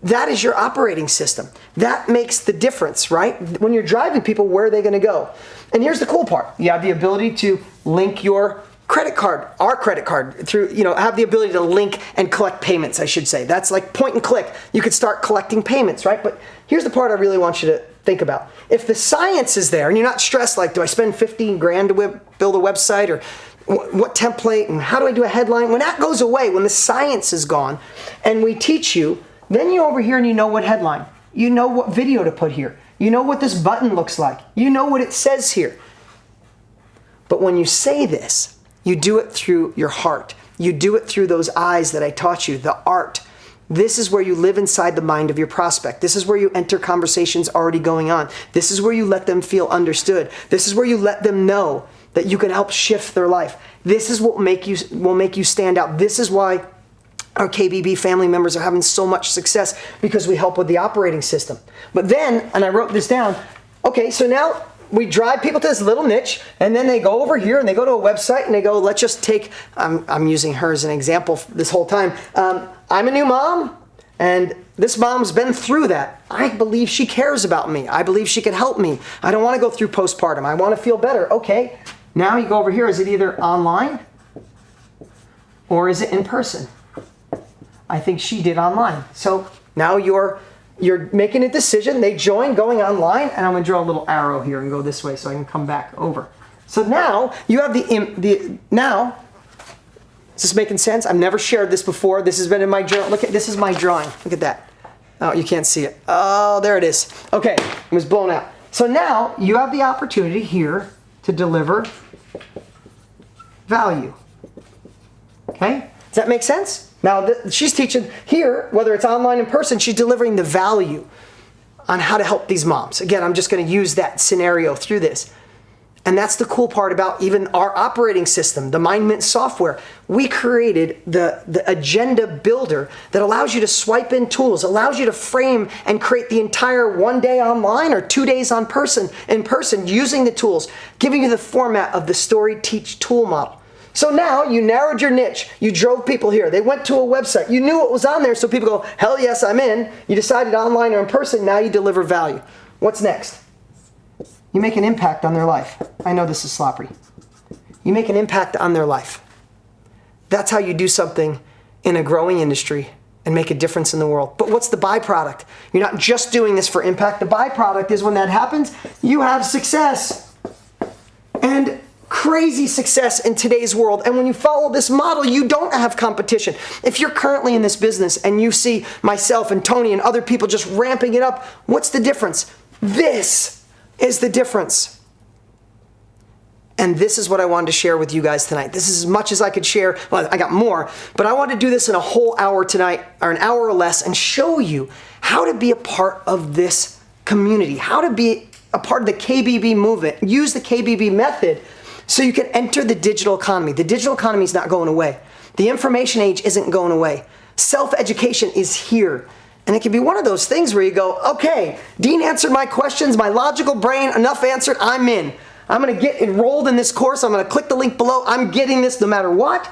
that is your operating system. That makes the difference, right? When you're driving people, where are they going to go? And here's the cool part. You have the ability to link your credit card, our credit card, through, have the ability to link and collect payments, I should say. That's like point and click. You could start collecting payments, right? But here's the part I really want you to think about. If the science is there and you're not stressed, like, do I spend 15 grand to build a website, or what template, and how do I do a headline? When that goes away, when the science is gone and we teach you, then you're over here and you know what headline. You know what video to put here. You know what this button looks like. You know what it says here. But when you say this, you do it through your heart. You do it through those eyes that I taught you, the art. This is where you live inside the mind of your prospect. This is where you enter conversations already going on. This is where you let them feel understood. This is where you let them know that you can help shift their life. This is what will make you stand out. This is why our KBB family members are having so much success, because we help with the operating system. But then, and I wrote this down, okay, so now we drive people to this little niche, and then they go over here and they go to a website and they go, let's just take, I'm using her as an example this whole time. I'm a new mom, and this mom's been through that. I believe she cares about me. I believe she can help me. I don't want to go through postpartum. I want to feel better. Okay, now you go over here. Is it either online or is it in person? I think she did online. So now you're making a decision. They join going online, and I'm going to draw a little arrow here and go this way so I can come back over. So now you have now, is this making sense? I've never shared this before. This has been in my journal. Look at, this is my drawing. Look at that. Oh, you can't see it. Oh, there it is. Okay, it was blown out. So now you have the opportunity here to deliver value. Okay, does that make sense? Now, she's teaching here, whether it's online in person, she's delivering the value on how to help these moms. Again, I'm just going to use that scenario through this. And that's the cool part about even our operating system, the MINDMINT software. We created the agenda builder that allows you to swipe in tools, allows you to frame and create the entire 1 day online or 2 days in person using the tools, giving you the format of the story teach tool model. So now you narrowed your niche. You drove people here. They went to a website. You knew what was on there, so people go, hell yes, I'm in. You decided online or in person. Now you deliver value. What's next? You make an impact on their life. I know this is sloppy. You make an impact on their life. That's how you do something in a growing industry and make a difference in the world. But what's the byproduct? You're not just doing this for impact. The byproduct is when that happens, you have success. And crazy success in today's world. And when you follow this model, you don't have competition. If you're currently in this business and you see myself and Tony and other people just ramping it up, what's the difference? This is the difference. And this is what I wanted to share with you guys tonight. This is as much as I could share. Well, I got more, but I want to do this in a whole hour tonight, or an hour or less, and show you how to be a part of this community, how to be a part of the KBB movement, use the KBB method so you can enter the digital economy. The digital economy is not going away. The information age isn't going away. Self-education is here. And it can be one of those things where you go, okay, Dean answered my questions, my logical brain, enough answered, I'm in. I'm going to get enrolled in this course. I'm going to click the link below. I'm getting this no matter what.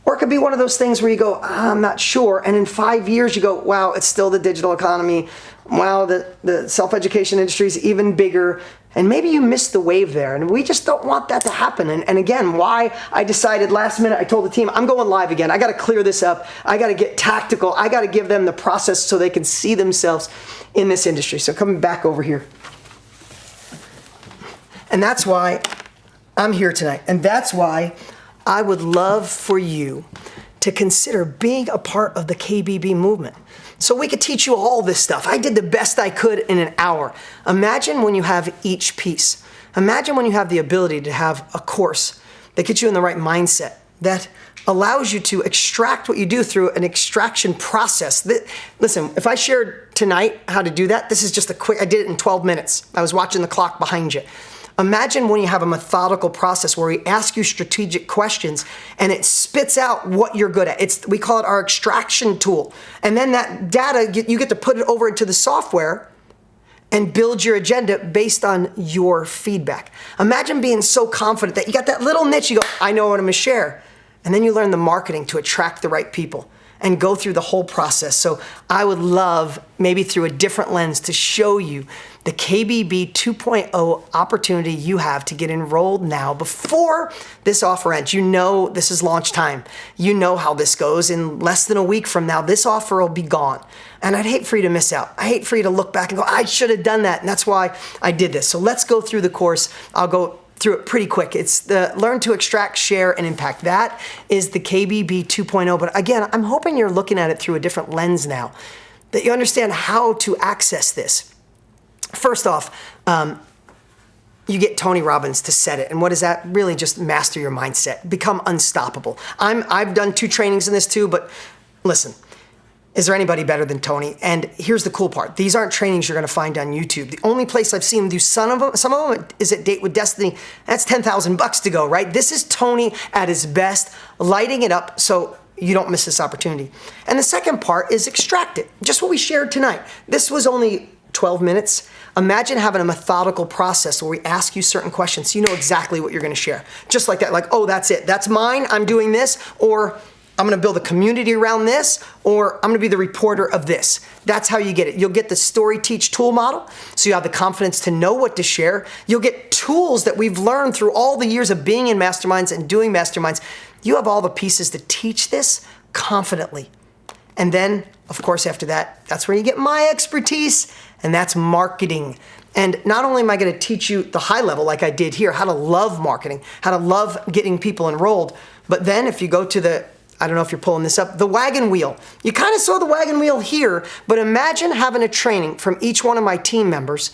Or it could be one of those things where you go, I'm not sure. And in 5 years, you go, wow, it's still the digital economy. Wow, the self-education industry is even bigger. And maybe you missed the wave there. And we just don't want that to happen. And again, why I decided last minute, I told the team, I'm going live again. I got to clear this up. I got to get tactical. I got to give them the process so they can see themselves in this industry. So coming back over here. And that's why I'm here tonight. And that's why I would love for you to consider being a part of the KBB movement. So we could teach you all this stuff. I did the best I could in an hour. Imagine when you have each piece. Imagine when you have the ability to have a course that gets you in the right mindset, that allows you to extract what you do through an extraction process. Listen, if I shared tonight how to do that, this is just a quick, I did it in 12 minutes. I was watching the clock behind you. Imagine when you have a methodical process where we ask you strategic questions and it spits out what you're good at. We call it our extraction tool. And then that data, you get to put it over into the software and build your agenda based on your feedback. Imagine being so confident that you got that little niche, you go, I know what I'm gonna share. And then you learn the marketing to attract the right people and go through the whole process. So I would love, maybe through a different lens, to show you the KBB 2.0 opportunity you have to get enrolled now before this offer ends. You know this is launch time. You know how this goes. In less than a week from now, this offer will be gone. And I'd hate for you to miss out. I hate for you to look back and go, I should have done that. And that's why I did this. So let's go through the course. I'll go through it pretty quick. It's the Learn to Extract, Share, and Impact. That is the KBB 2.0. But again, I'm hoping you're looking at it through a different lens now, that you understand how to access this. First off, you get Tony Robbins to set it. And what is that? Really just master your mindset. Become unstoppable. I've done 2 trainings in this too, but listen, is there anybody better than Tony? And here's the cool part. These aren't trainings you're gonna find on YouTube. The only place I've seen him do some of them is at Date with Destiny. That's $10,000 to go, right? This is Tony at his best, lighting it up so you don't miss this opportunity. And the second part is extract it. Just what we shared tonight. This was only 12 minutes. Imagine having a methodical process where we ask you certain questions so you know exactly what you're gonna share. Just like that, like, oh, that's it. That's mine, I'm doing this, or I'm gonna build a community around this, or I'm gonna be the reporter of this. That's how you get it. You'll get the story teach tool model, so you have the confidence to know what to share. You'll get tools that we've learned through all the years of being in masterminds and doing masterminds. You have all the pieces to teach this confidently. And then, of course, after that, that's where you get my expertise, and that's marketing. And not only am I gonna teach you the high level like I did here, how to love marketing, how to love getting people enrolled, but then if you go to the, I don't know if you're pulling this up, the wagon wheel. You kind of saw the wagon wheel here, but imagine having a training from each one of my team members,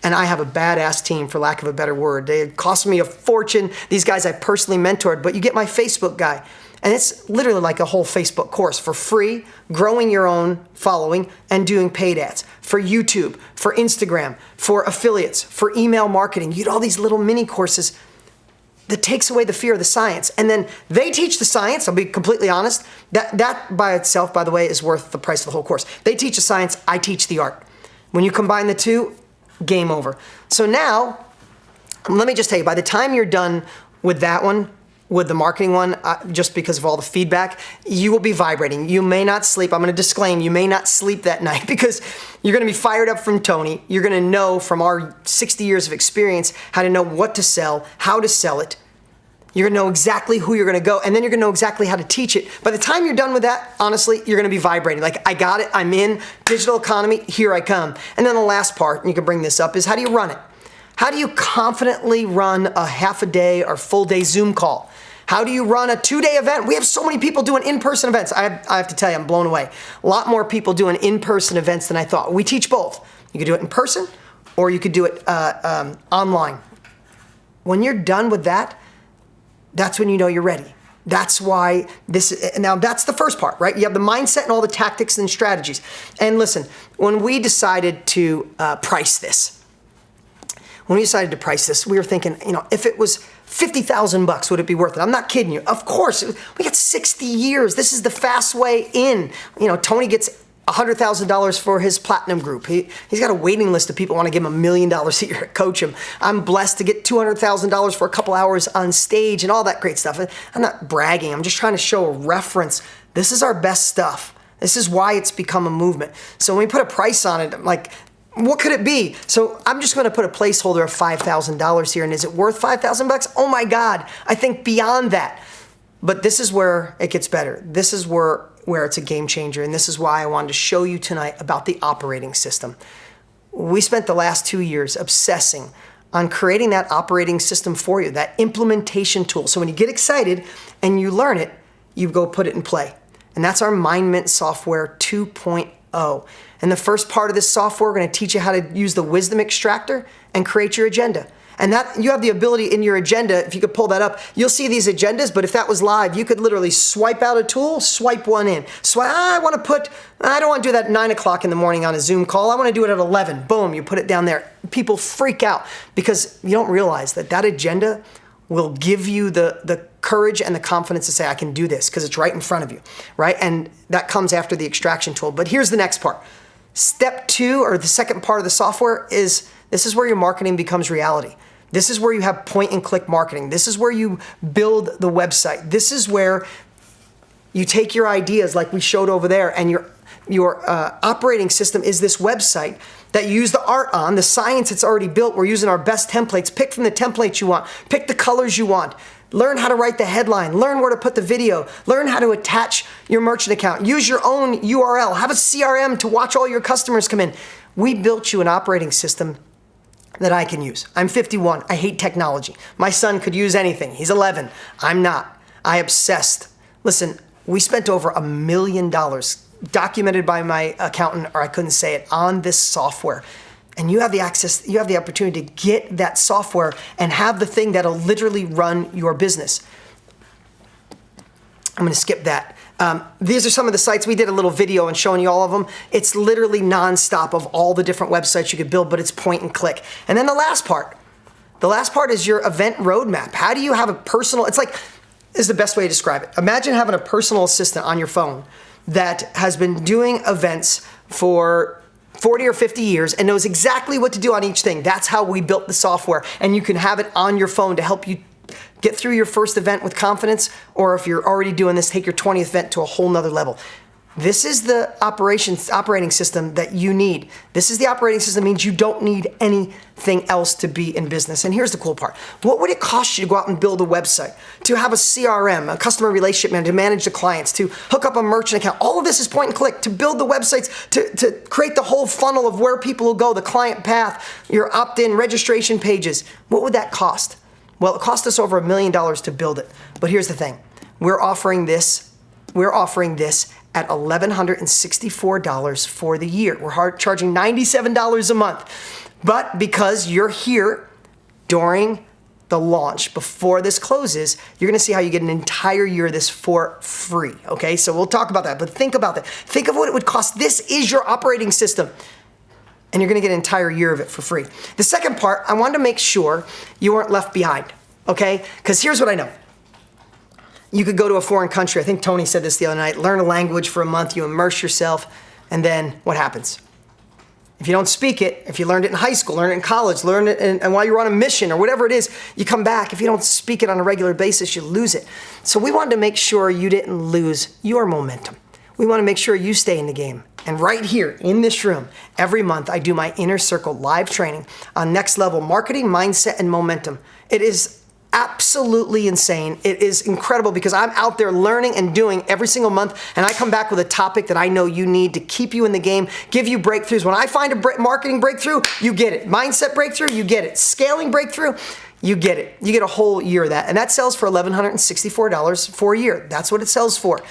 and I have a badass team, for lack of a better word. They cost me a fortune. These guys I personally mentored, but you get my Facebook guy. And it's literally like a whole Facebook course for free, growing your own following and doing paid ads for YouTube, for Instagram, for affiliates, for email marketing. You get all these little mini courses that takes away the fear of the science. And then they teach the science, I'll be completely honest. That by itself, by the way, is worth the price of the whole course. They teach the science, I teach the art. When you combine the two, game over. So now, let me just tell you, by the time you're done with that one, with the marketing one, just because of all the feedback, you will be vibrating. You may not sleep. I'm gonna disclaim, you may not sleep that night because you're gonna be fired up from Tony. You're gonna know from our 60 years of experience how to know what to sell, how to sell it. You're gonna know exactly who you're gonna go, and then you're gonna know exactly how to teach it. By the time you're done with that, honestly, you're gonna be vibrating. Like, I got it, I'm in, digital economy, here I come. And then the last part, and you can bring this up, is how do you run it? How do you confidently run a half a day or full day Zoom call? How do you run a 2-day event? We have so many people doing in-person events. I have to tell you, I'm blown away. A lot more people doing in-person events than I thought. We teach both. You could do it in person, or you could do it online. When you're done with that, that's when you know you're ready. That's why now that's the first part, right? You have the mindset and all the tactics and strategies. And listen, when we decided to price this, we were thinking, if it was $50,000, would it be worth it? I'm not kidding you. Of course, we got 60 years. This is the fast way in. Tony gets $100,000 for his platinum group. He's got a waiting list of people who want to give him $1 million a year to coach him. I'm blessed to get $200,000 for a couple hours on stage and all that great stuff. I'm not bragging. I'm just trying to show a reference. This is our best stuff. This is why it's become a movement. So when we put a price on it, I'm like, what could it be? So I'm just going to put a placeholder of $5,000 here. And is it worth $5,000? Oh my God. I think beyond that. But this is where it gets better. This is where it's a game changer. And this is why I wanted to show you tonight about the operating system. We spent the last 2 years obsessing on creating that operating system for you, that implementation tool. So when you get excited and you learn it, you go put it in play. And that's our MINDMINT software 2.0. And the first part of this software, we're going to teach you how to use the wisdom extractor and create your agenda. And that you have the ability in your agenda, if you could pull that up, you'll see these agendas, but if that was live, you could literally swipe out a tool, swipe one in. I don't want to do that at 9 o'clock in the morning on a Zoom call. I want to do it at 11. Boom, you put it down there. People freak out because you don't realize that agenda will give you the courage and the confidence to say, I can do this, because it's right in front of you, right? And that comes after the extraction tool. But here's the next part. Step 2, or the second part of the software, is this is where your marketing becomes reality. This is where you have point and click marketing. This is where you build the website. This is where you take your ideas like we showed over there, and your operating system is this website that you use the art on, the science it's already built. We're using our best templates. Pick from the templates you want. Pick the colors you want. Learn how to write the headline. Learn where to put the video. Learn how to attach your merchant account. Use your own URL. Have a CRM to watch all your customers come in. We built you an operating system that I can use. I'm 51. I hate technology. My son could use anything. He's 11. I'm not. I obsessed. Listen, we spent over $1 million, documented by my accountant, or I couldn't say it, on this software. And you have the access, you have the opportunity to get that software and have the thing that'll literally run your business. I'm going to skip that. These are some of the sites. We did a little video and showing you all of them. It's literally nonstop of all the different websites you could build, but it's point and click. And then the last part is your event roadmap. How do you have a personal, this is the best way to describe it. Imagine having a personal assistant on your phone that has been doing events for 40 or 50 years and knows exactly what to do on each thing. That's how we built the software. And you can have it on your phone to help you get through your first event with confidence, or if you're already doing this, take your 20th event to a whole nother level. This is the operating system that you need. This is the operating system that means you don't need anything else to be in business. And here's the cool part. What would it cost you to go out and build a website, to have a CRM, a customer relationship manager, to manage the clients, to hook up a merchant account? All of this is point and click, to build the websites, to create the whole funnel of where people will go, the client path, your opt-in registration pages. What would that cost? Well, it cost us over $1 million to build it. But here's the thing. We're offering this at $1,164 for the year. We're charging $97 a month. But because you're here during the launch, before this closes, you're gonna see how you get an entire year of this for free, okay? So we'll talk about that, but think about that. Think of what it would cost. This is your operating system, and you're gonna get an entire year of it for free. The second part, I wanted to make sure you weren't left behind, okay? Because here's what I know. You could go to a foreign country. I think Tony said this the other night. Learn a language for a month, you immerse yourself, and then what happens? If you don't speak it, if you learned it in high school, learn it in college, learn it and while you're on a mission or whatever it is, you come back. If you don't speak it on a regular basis, you lose it. So we wanted to make sure you didn't lose your momentum. We want to make sure you stay in the game. And right here in this room, every month I do my Inner Circle live training on next level marketing, mindset, and momentum. It is absolutely insane. It is incredible because I'm out there learning and doing every single month, and I come back with a topic that I know you need to keep you in the game, give you breakthroughs. When I find a marketing breakthrough, you get it. Mindset breakthrough, you get it. Scaling breakthrough, you get it. You get a whole year of that. And that sells for $1,164 for a year. That's what it sells for.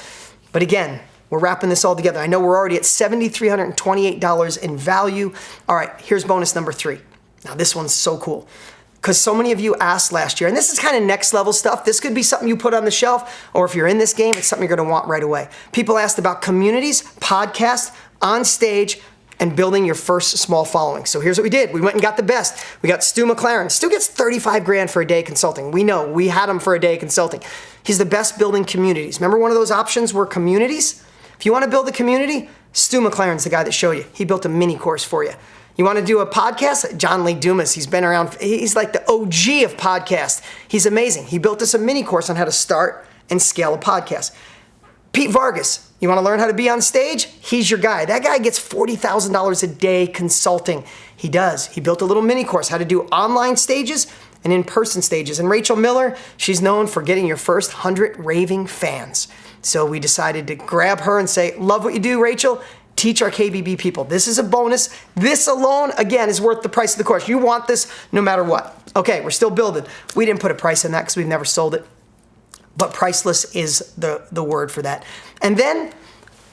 But again, we're wrapping this all together. I know we're already at $7,328 in value. All right, here's bonus number 3. Now this one's so cool, because so many of you asked last year, and this is kind of next level stuff. This could be something you put on the shelf, or if you're in this game, it's something you're gonna want right away. People asked about communities, podcasts, on stage, and building your first small following. So here's what we did. We went and got the best. We got Stu McLaren. Stu gets 35 grand for a day consulting. We know, we had him for a day consulting. He's the best building communities. Remember one of those options were communities? If you wanna build a community, Stu McLaren's the guy that showed you. He built a mini course for you. You want to do a podcast? John Lee Dumas. He's been around. He's like the OG of podcasts. He's amazing. He built us a mini course on how to start and scale a podcast. Pete Vargas. You want to learn how to be on stage? He's your guy. That guy gets $40,000 a day consulting. He does. He built a little mini course, how to do online stages and in-person stages. And Rachel Miller, she's known for getting your first 100 raving fans. So we decided to grab her and say, love what you do, Rachel. Teach our KBB people. This is a bonus. This alone, again, is worth the price of the course. You want this no matter what. Okay, we're still building. We didn't put a price on that because we've never sold it. But priceless is the word for that. And then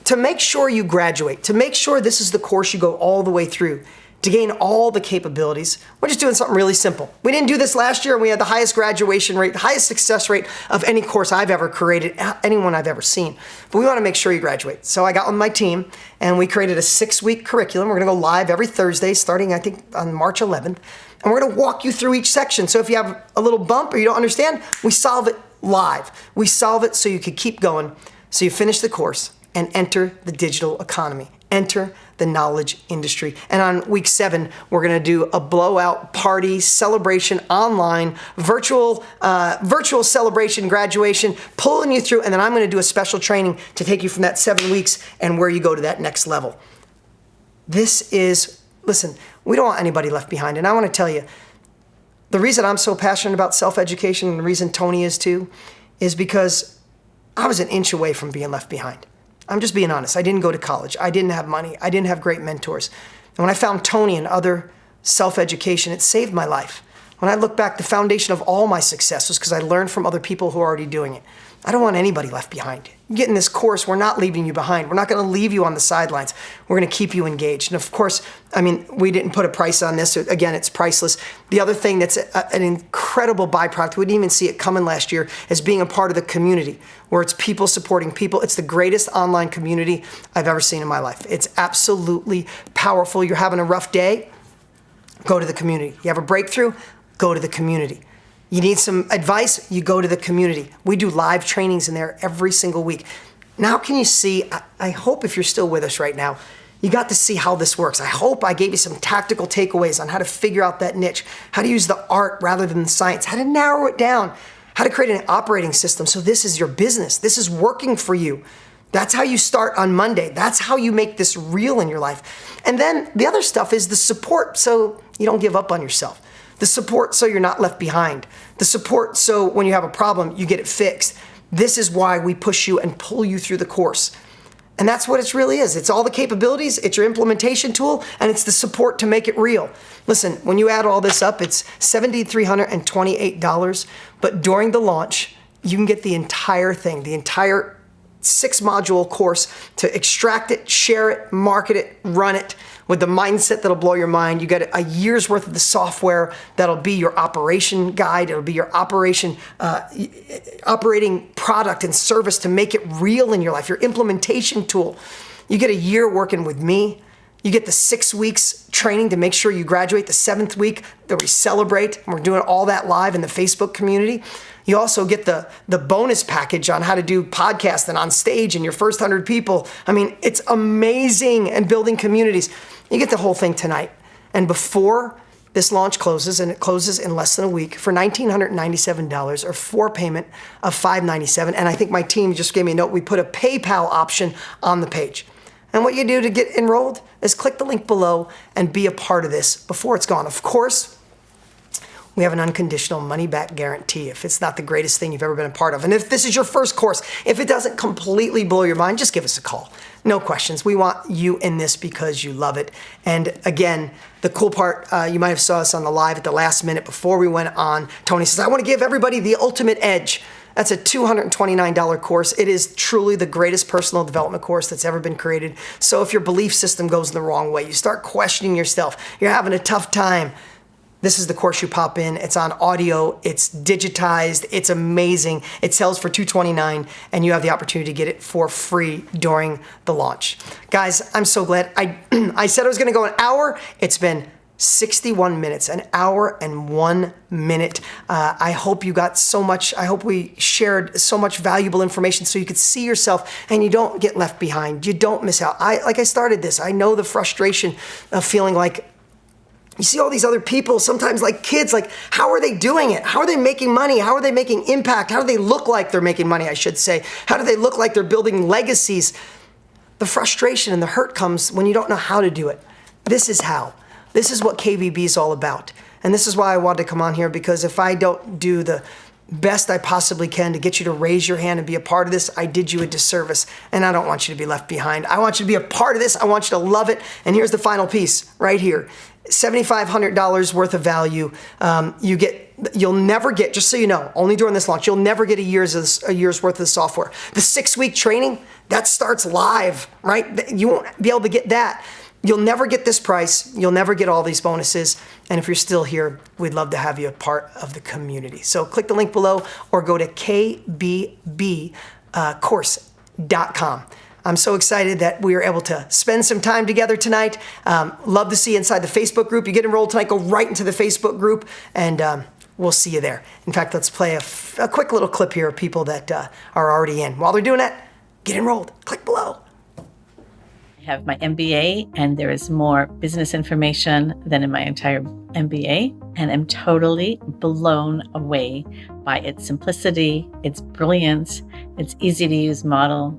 to make sure you graduate, to make sure this is the course you go all the way through, to gain all the capabilities, we're just doing something really simple. We didn't do this last year, and we had the highest graduation rate, the highest success rate of any course I've ever created, anyone I've ever seen. But we want to make sure you graduate. So I got with my team, and we created a 6-week curriculum. We're going to go live every Thursday, starting, I think, on March 11th. And we're going to walk you through each section. So if you have a little bump or you don't understand, we solve it live. We solve it so you can keep going, so you finish the course and enter the digital economy. Enter the knowledge industry. And on week 7, we're going to do a blowout party celebration online, virtual celebration, graduation, pulling you through. And then I'm going to do a special training to take you from that 7 weeks and where you go to that next level. This is, listen, we don't want anybody left behind. And I want to tell you, the reason I'm so passionate about self-education, and the reason Tony is too, is because I was an inch away from being left behind. I'm just being honest. I didn't go to college. I didn't have money. I didn't have great mentors. And when I found Tony and other self-education, it saved my life. When I look back, the foundation of all my success was because I learned from other people who are already doing it. I don't want anybody left behind. You get in this course, we're not leaving you behind. We're not going to leave you on the sidelines. We're going to keep you engaged. And of course, I mean, we didn't put a price on this. Again, it's priceless. The other thing that's an incredible byproduct, we didn't even see it coming last year, is being a part of the community, where it's people supporting people. It's the greatest online community I've ever seen in my life. It's absolutely powerful. You're having a rough day, go to the community. You have a breakthrough, go to the community. You need some advice, you go to the community. We do live trainings in there every single week. Now can you see, I hope if you're still with us right now, you got to see how this works. I hope I gave you some tactical takeaways on how to figure out that niche, how to use the art rather than the science, how to narrow it down, how to create an operating system so this is your business. This is working for you. That's how you start on Monday. That's how you make this real in your life. And then the other stuff is the support so you don't give up on yourself. The support so you're not left behind. The support so when you have a problem, you get it fixed. This is why we push you and pull you through the course. And that's what it really is. It's all the capabilities, it's your implementation tool, and it's the support to make it real. Listen, when you add all this up, it's $7,328, but during the launch, you can get the entire thing, the entire 6-module course to extract it, share it, market it, run it with the mindset that'll blow your mind. You get a year's worth of the software that'll be your operation guide. It'll be your operating product and service to make it real in your life, your implementation tool. You get a year working with me. You get the 6 weeks training to make sure you graduate. The 7th week that we celebrate, and we're doing all that live in the Facebook community. You also get the bonus package on how to do podcasting on stage and your first 100 people. I mean, it's amazing, and building communities. You get the whole thing tonight. And before this launch closes, and it closes in less than a week, for $1,997 or 4 payment of $597. And I think my team just gave me a note. We put a PayPal option on the page. And what you do to get enrolled is click the link below and be a part of this before it's gone. Of course, we have an unconditional money-back guarantee if it's not the greatest thing you've ever been a part of. And if this is your first course, if it doesn't completely blow your mind, just give us a call. No questions. We want you in this because you love it. And again, the cool part, you might have saw us on the live at the last minute before we went on. Tony says, I want to give everybody the ultimate edge. That's a $229 course. It is truly the greatest personal development course that's ever been created. So if your belief system goes in the wrong way, you start questioning yourself, you're having a tough time, this is the course you pop in. It's on audio, it's digitized, it's amazing. It sells for $229, and you have the opportunity to get it for free during the launch. Guys, I'm so glad. I said I was gonna go an hour. It's been 61 minutes, an hour and 1 minute. I hope you got so much, I hope we shared so much valuable information so you could see yourself and you don't get left behind. You don't miss out. Like I started this, I know the frustration of feeling like you see all these other people, sometimes like kids, like how are they doing it? How are they making money? How are they making impact? How do they look like they're making money, I should say? How do they look like they're building legacies? The frustration and the hurt comes when you don't know how to do it. This is how. This is what KBB is all about. And this is why I wanted to come on here, because if I don't do the best I possibly can to get you to raise your hand and be a part of this, I did you a disservice, and I don't want you to be left behind. I want you to be a part of this. I want you to love it. And here's the final piece right here. $7,500 worth of value. You'll never get, just so you know, only during this launch, you'll never get a year's worth of the software. The 6-week training, that starts live, right? You won't be able to get that. You'll never get this price. You'll never get all these bonuses. And if you're still here, we'd love to have you a part of the community. So click the link below or go to kbbcourse.com. I'm so excited that we were able to spend some time together tonight. Love to see you inside the Facebook group. You get enrolled tonight, go right into the Facebook group, and we'll see you there. In fact, let's play a quick little clip here of people that are already in. While they're doing that, get enrolled. Click below. I have my MBA, and there is more business information than in my entire MBA, and I'm totally blown away by its simplicity, its brilliance, its easy-to-use model,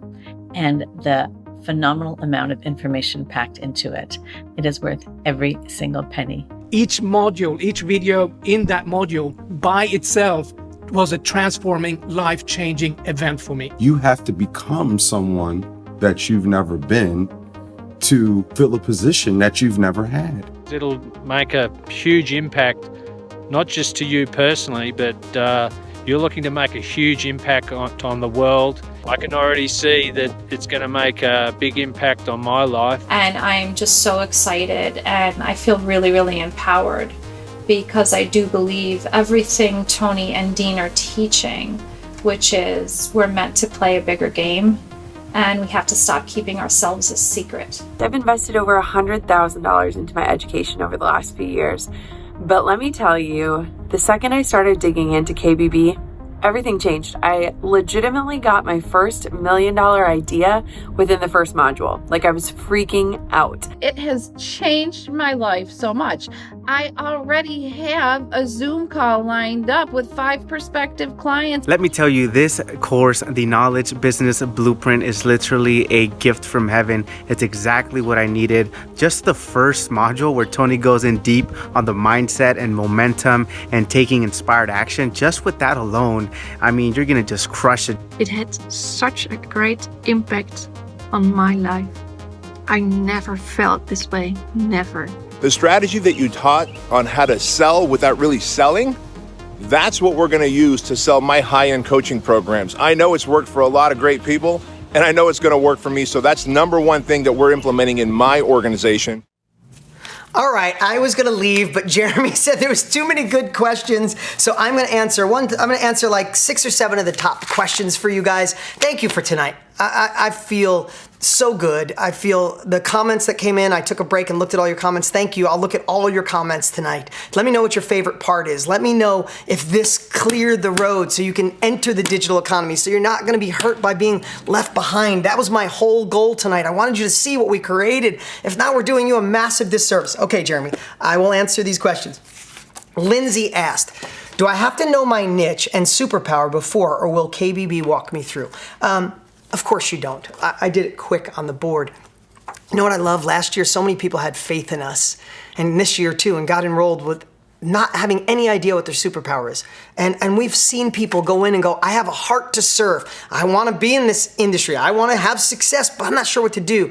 and the phenomenal amount of information packed into it. It is worth every single penny. Each module, each video in that module by itself was a transforming, life-changing event for me. You have to become someone that you've never been to fill a position that you've never had. It'll make a huge impact, not just to you personally, but you're looking to make a huge impact on the world. I can already see that it's going to make a big impact on my life. And I'm just so excited, and I feel really, really empowered, because I do believe everything Tony and Dean are teaching, which is we're meant to play a bigger game, and we have to stop keeping ourselves a secret. I've invested over $100,000 into my education over the last few years. But let me tell you, the second I started digging into KBB, everything changed. I legitimately got my first $1 million idea within the first module. Like, I was freaking out. It has changed my life so much. I already have a Zoom call lined up with 5 prospective clients. Let me tell you, this course, the Knowledge Business Blueprint, is literally a gift from heaven. It's exactly what I needed. Just the first module where Tony goes in deep on the mindset and momentum and taking inspired action, just with that alone, I mean, you're gonna just crush it. It had such a great impact on my life. I never felt this way, never. The strategy that you taught on how to sell without really selling, that's what we're gonna use to sell my high-end coaching programs. I know it's worked for a lot of great people, and I know it's gonna work for me, so that's number one thing that we're implementing in my organization. All right, I was gonna leave, but Jeremy said there was too many good questions, so I'm gonna answer like 6 or 7 of the top questions for you guys. Thank you for tonight. I feel so good. I feel the comments that came in, I took a break and looked at all your comments. Thank you. I'll look at all your comments tonight. Let me know what your favorite part is. Let me know if this cleared the road so you can enter the digital economy, so you're not gonna be hurt by being left behind. That was my whole goal tonight. I wanted you to see what we created. If not, we're doing you a massive disservice. Okay, Jeremy, I will answer these questions. Lindsay asked, do I have to know my niche and superpower before, or will KBB walk me through? Of course you don't. I did it quick on the board. You know what I love? Last year, so many people had faith in us, and this year too, and got enrolled with not having any idea what their superpower is. And we've seen people go in and go, I have a heart to serve. I want to be in this industry. I want to have success, but I'm not sure what to do.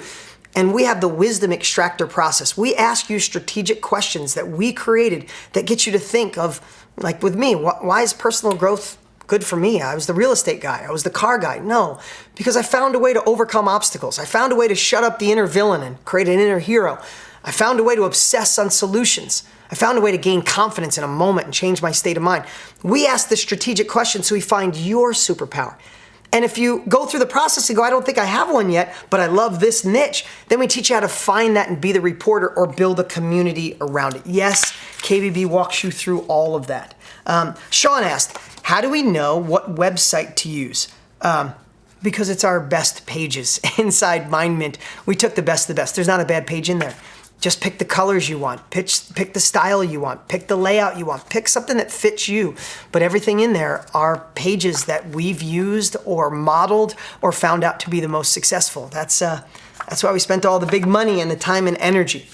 And we have the wisdom extractor process. We ask you strategic questions that we created that get you to think of, like with me, why is personal growth good for me? I was the real estate guy. I was the car guy. No, because I found a way to overcome obstacles. I found a way to shut up the inner villain and create an inner hero. I found a way to obsess on solutions. I found a way to gain confidence in a moment and change my state of mind. We ask the strategic questions so we find your superpower. And if you go through the process and go, I don't think I have one yet, but I love this niche, then we teach you how to find that and be the reporter or build a community around it. Yes, KBB walks you through all of that. Sean asked, how do we know what website to use? Because it's our best pages inside MINDMINT. We took the best of the best. There's not a bad page in there. Just pick the colors you want, pick the style you want, pick the layout you want, pick something that fits you. But everything in there are pages that we've used or modeled or found out to be the most successful. That's why we spent all the big money and the time and energy.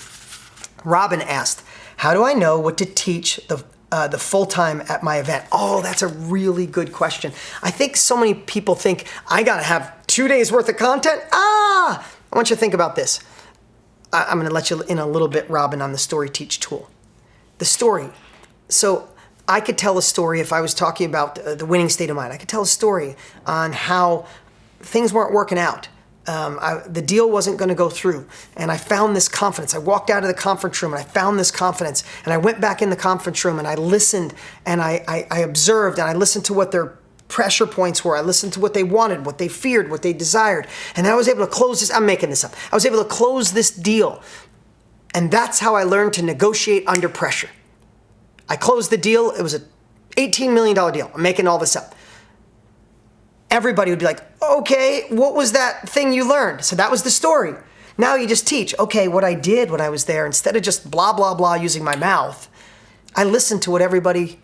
Robin asked, how do I know what to teach the full-time at my event? Oh, that's a really good question. I think so many people think, I gotta have 2 days worth of content. I want you to think about this. I'm gonna let you in a little bit, Robin, on the Story Teach tool. The story. So I could tell a story if I was talking about the winning state of mind. I could tell a story on how things weren't working out. The deal wasn't gonna go through. And I found this confidence. I walked out of the conference room and I found this confidence. And I went back in the conference room and I listened and I observed and I listened to what their pressure points were. I listened to what they wanted, what they feared, what they desired. And I was able to close this. I'm making this up. I was able to close this deal. And that's how I learned to negotiate under pressure. I closed the deal. It was an $18 million deal. I'm making all this up. Everybody would be like, okay, what was that thing you learned? So that was the story. Now you just teach. Okay, what I did when I was there, instead of just blah, blah, blah using my mouth, I listened to what everybody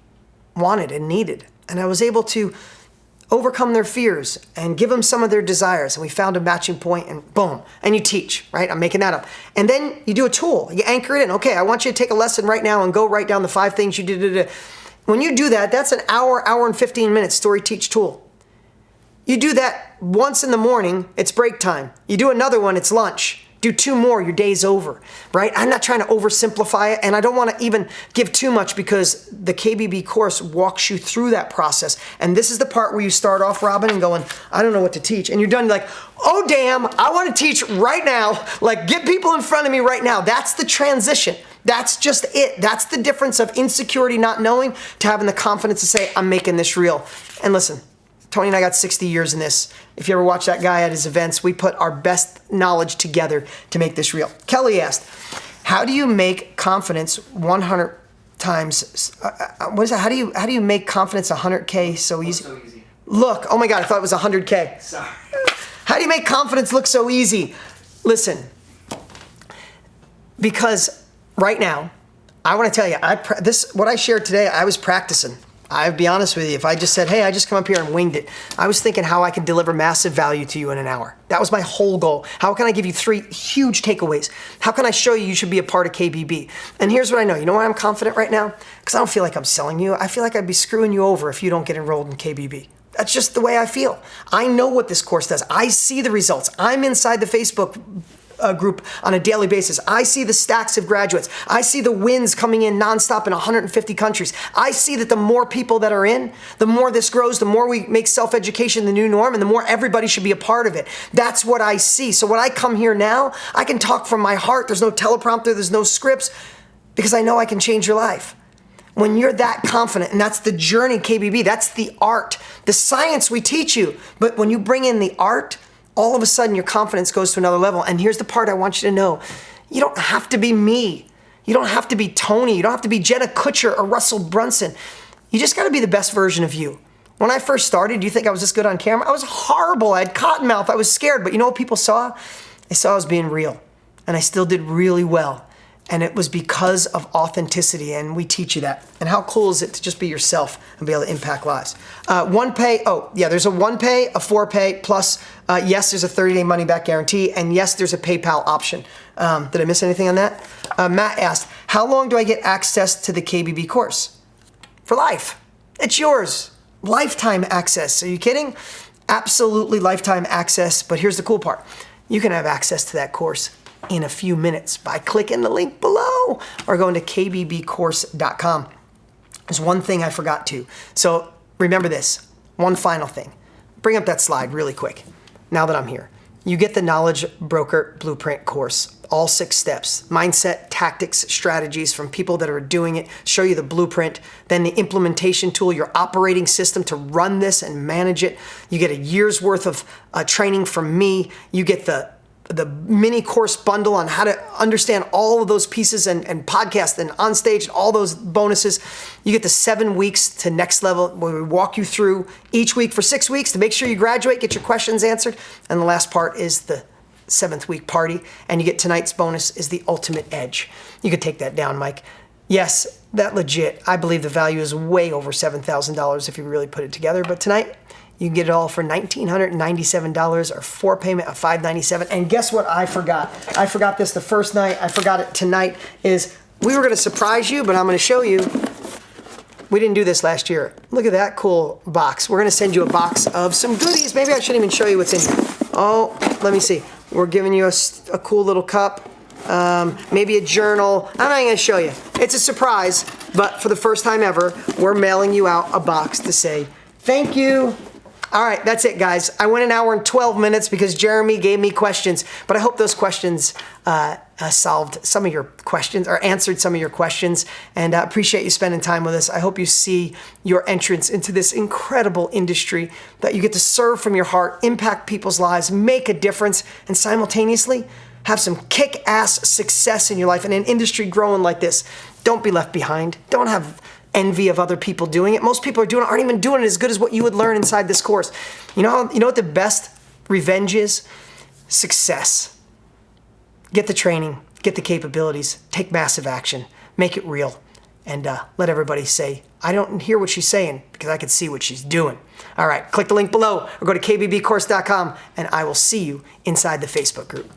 wanted and needed. And I was able to overcome their fears and give them some of their desires. And we found a matching point and boom, and you teach, right? I'm making that up. And then you do a tool, you anchor it in. Okay, I want you to take a lesson right now and go write down the 5 things you did. When you do that, that's an hour and 15 minutes Story Teach tool. You do that once in the morning, it's break time. You do another one, it's lunch. Do 2 more, your day's over, right? I'm not trying to oversimplify it, and I don't want to even give too much because the KBB course walks you through that process. And this is the part where you start off, Robin, and going, I don't know what to teach. And you're done, you're like, oh, damn, I want to teach right now. Like, get people in front of me right now. That's the transition. That's just it. That's the difference of insecurity, not knowing, to having the confidence to say, I'm making this real. And listen, Tony and I got 60 years in this. If you ever watch that guy at his events, we put our best knowledge together to make this real. Kelly asked, how do you make confidence 100 times, what is that? How do you make confidence 100K so easy? So easy. Look, oh my God, I thought it was 100K. Sorry. How do you make confidence look so easy? Listen, because right now, I want to tell you, what I shared today, I was practicing. I'll be honest with you, if I just said, hey, I just come up here and winged it, I was thinking how I could deliver massive value to you in an hour. That was my whole goal. How can I give you 3 huge takeaways? How can I show you should be a part of KBB? And here's what I know. You know why I'm confident right now? Because I don't feel like I'm selling you. I feel like I'd be screwing you over if you don't get enrolled in KBB. That's just the way I feel. I know what this course does. I see the results. I'm inside the Facebook group on a daily basis. I see the stacks of graduates. I see the wins coming in nonstop in 150 countries. I see that the more people that are in, the more this grows, the more we make self-education the new norm, and the more everybody should be a part of it. That's what I see. So when I come here now, I can talk from my heart. There's no teleprompter, there's no scripts, because I know I can change your life. When you're that confident, and that's the journey, KBB, that's the art. The science we teach you, but when you bring in the art, all of a sudden your confidence goes to another level. And here's the part I want you to know. You don't have to be me. You don't have to be Tony. You don't have to be Jenna Kutcher or Russell Brunson. You just gotta be the best version of you. When I first started, do you think I was this good on camera? I was horrible. I had cotton mouth. I was scared. But you know what people saw? They saw I was being real. And I still did really well. And it was because of authenticity, and we teach you that. And how cool is it to just be yourself and be able to impact lives? One pay, there's a 1 pay, a 4 pay, plus yes, there's a 30-day money-back guarantee, and yes, there's a PayPal option. Did I miss anything on that? Matt asked, how long do I get access to the KBB course? For life. It's yours. Lifetime access. Are you kidding? Absolutely lifetime access, but here's the cool part. You can have access to that course in a few minutes by clicking the link below or going to kbbcourse.com. There's one thing I forgot to. So remember this, one final thing. Bring up that slide really quick now that I'm here. You get the Knowledge Broker Blueprint course all 6 steps: mindset, tactics, strategies from people that are doing it, show you the blueprint, then the implementation tool, your operating system to run this and manage it. You get a year's worth of training from me. You get the mini course bundle on how to understand all of those pieces and podcast and on stage and all those bonuses. You get the 7 weeks to next level where we walk you through each week for 6 weeks to make sure you graduate, get your questions answered. And the last part is the 7th week party, and you get tonight's bonus is the ultimate edge. You could take that down, Mike. Yes, that legit. I believe the value is way over $7,000 if you really put it together. But tonight, you can get it all for $1,997 or 4 payment of $597. And guess what I forgot? I forgot this the first night. I forgot it tonight. Is we were going to surprise you, but I'm going to show you. We didn't do this last year. Look at that cool box. We're going to send you a box of some goodies. Maybe I shouldn't even show you what's in here. Oh, let me see. We're giving you a cool little cup, maybe a journal. I'm not going to show you. It's a surprise, but for the first time ever, we're mailing you out a box to say thank you. All right, that's it, guys. I went 1 hour and 12 minutes because Jeremy gave me questions, but I hope those questions solved some of your questions or answered some of your questions, and I appreciate you spending time with us. I hope you see your entrance into this incredible industry that you get to serve from your heart, impact people's lives, make a difference, and simultaneously have some kick-ass success in your life in an industry growing like this. Don't be left behind. Don't have envy of other people doing it. Most people aren't even doing it as good as what you would learn inside this course. You know what the best revenge is? Success. Get the training, get the capabilities, take massive action, make it real, and let everybody say, I don't hear what she's saying because I can see what she's doing. All right, click the link below or go to kbbcourse.com and I will see you inside the Facebook group.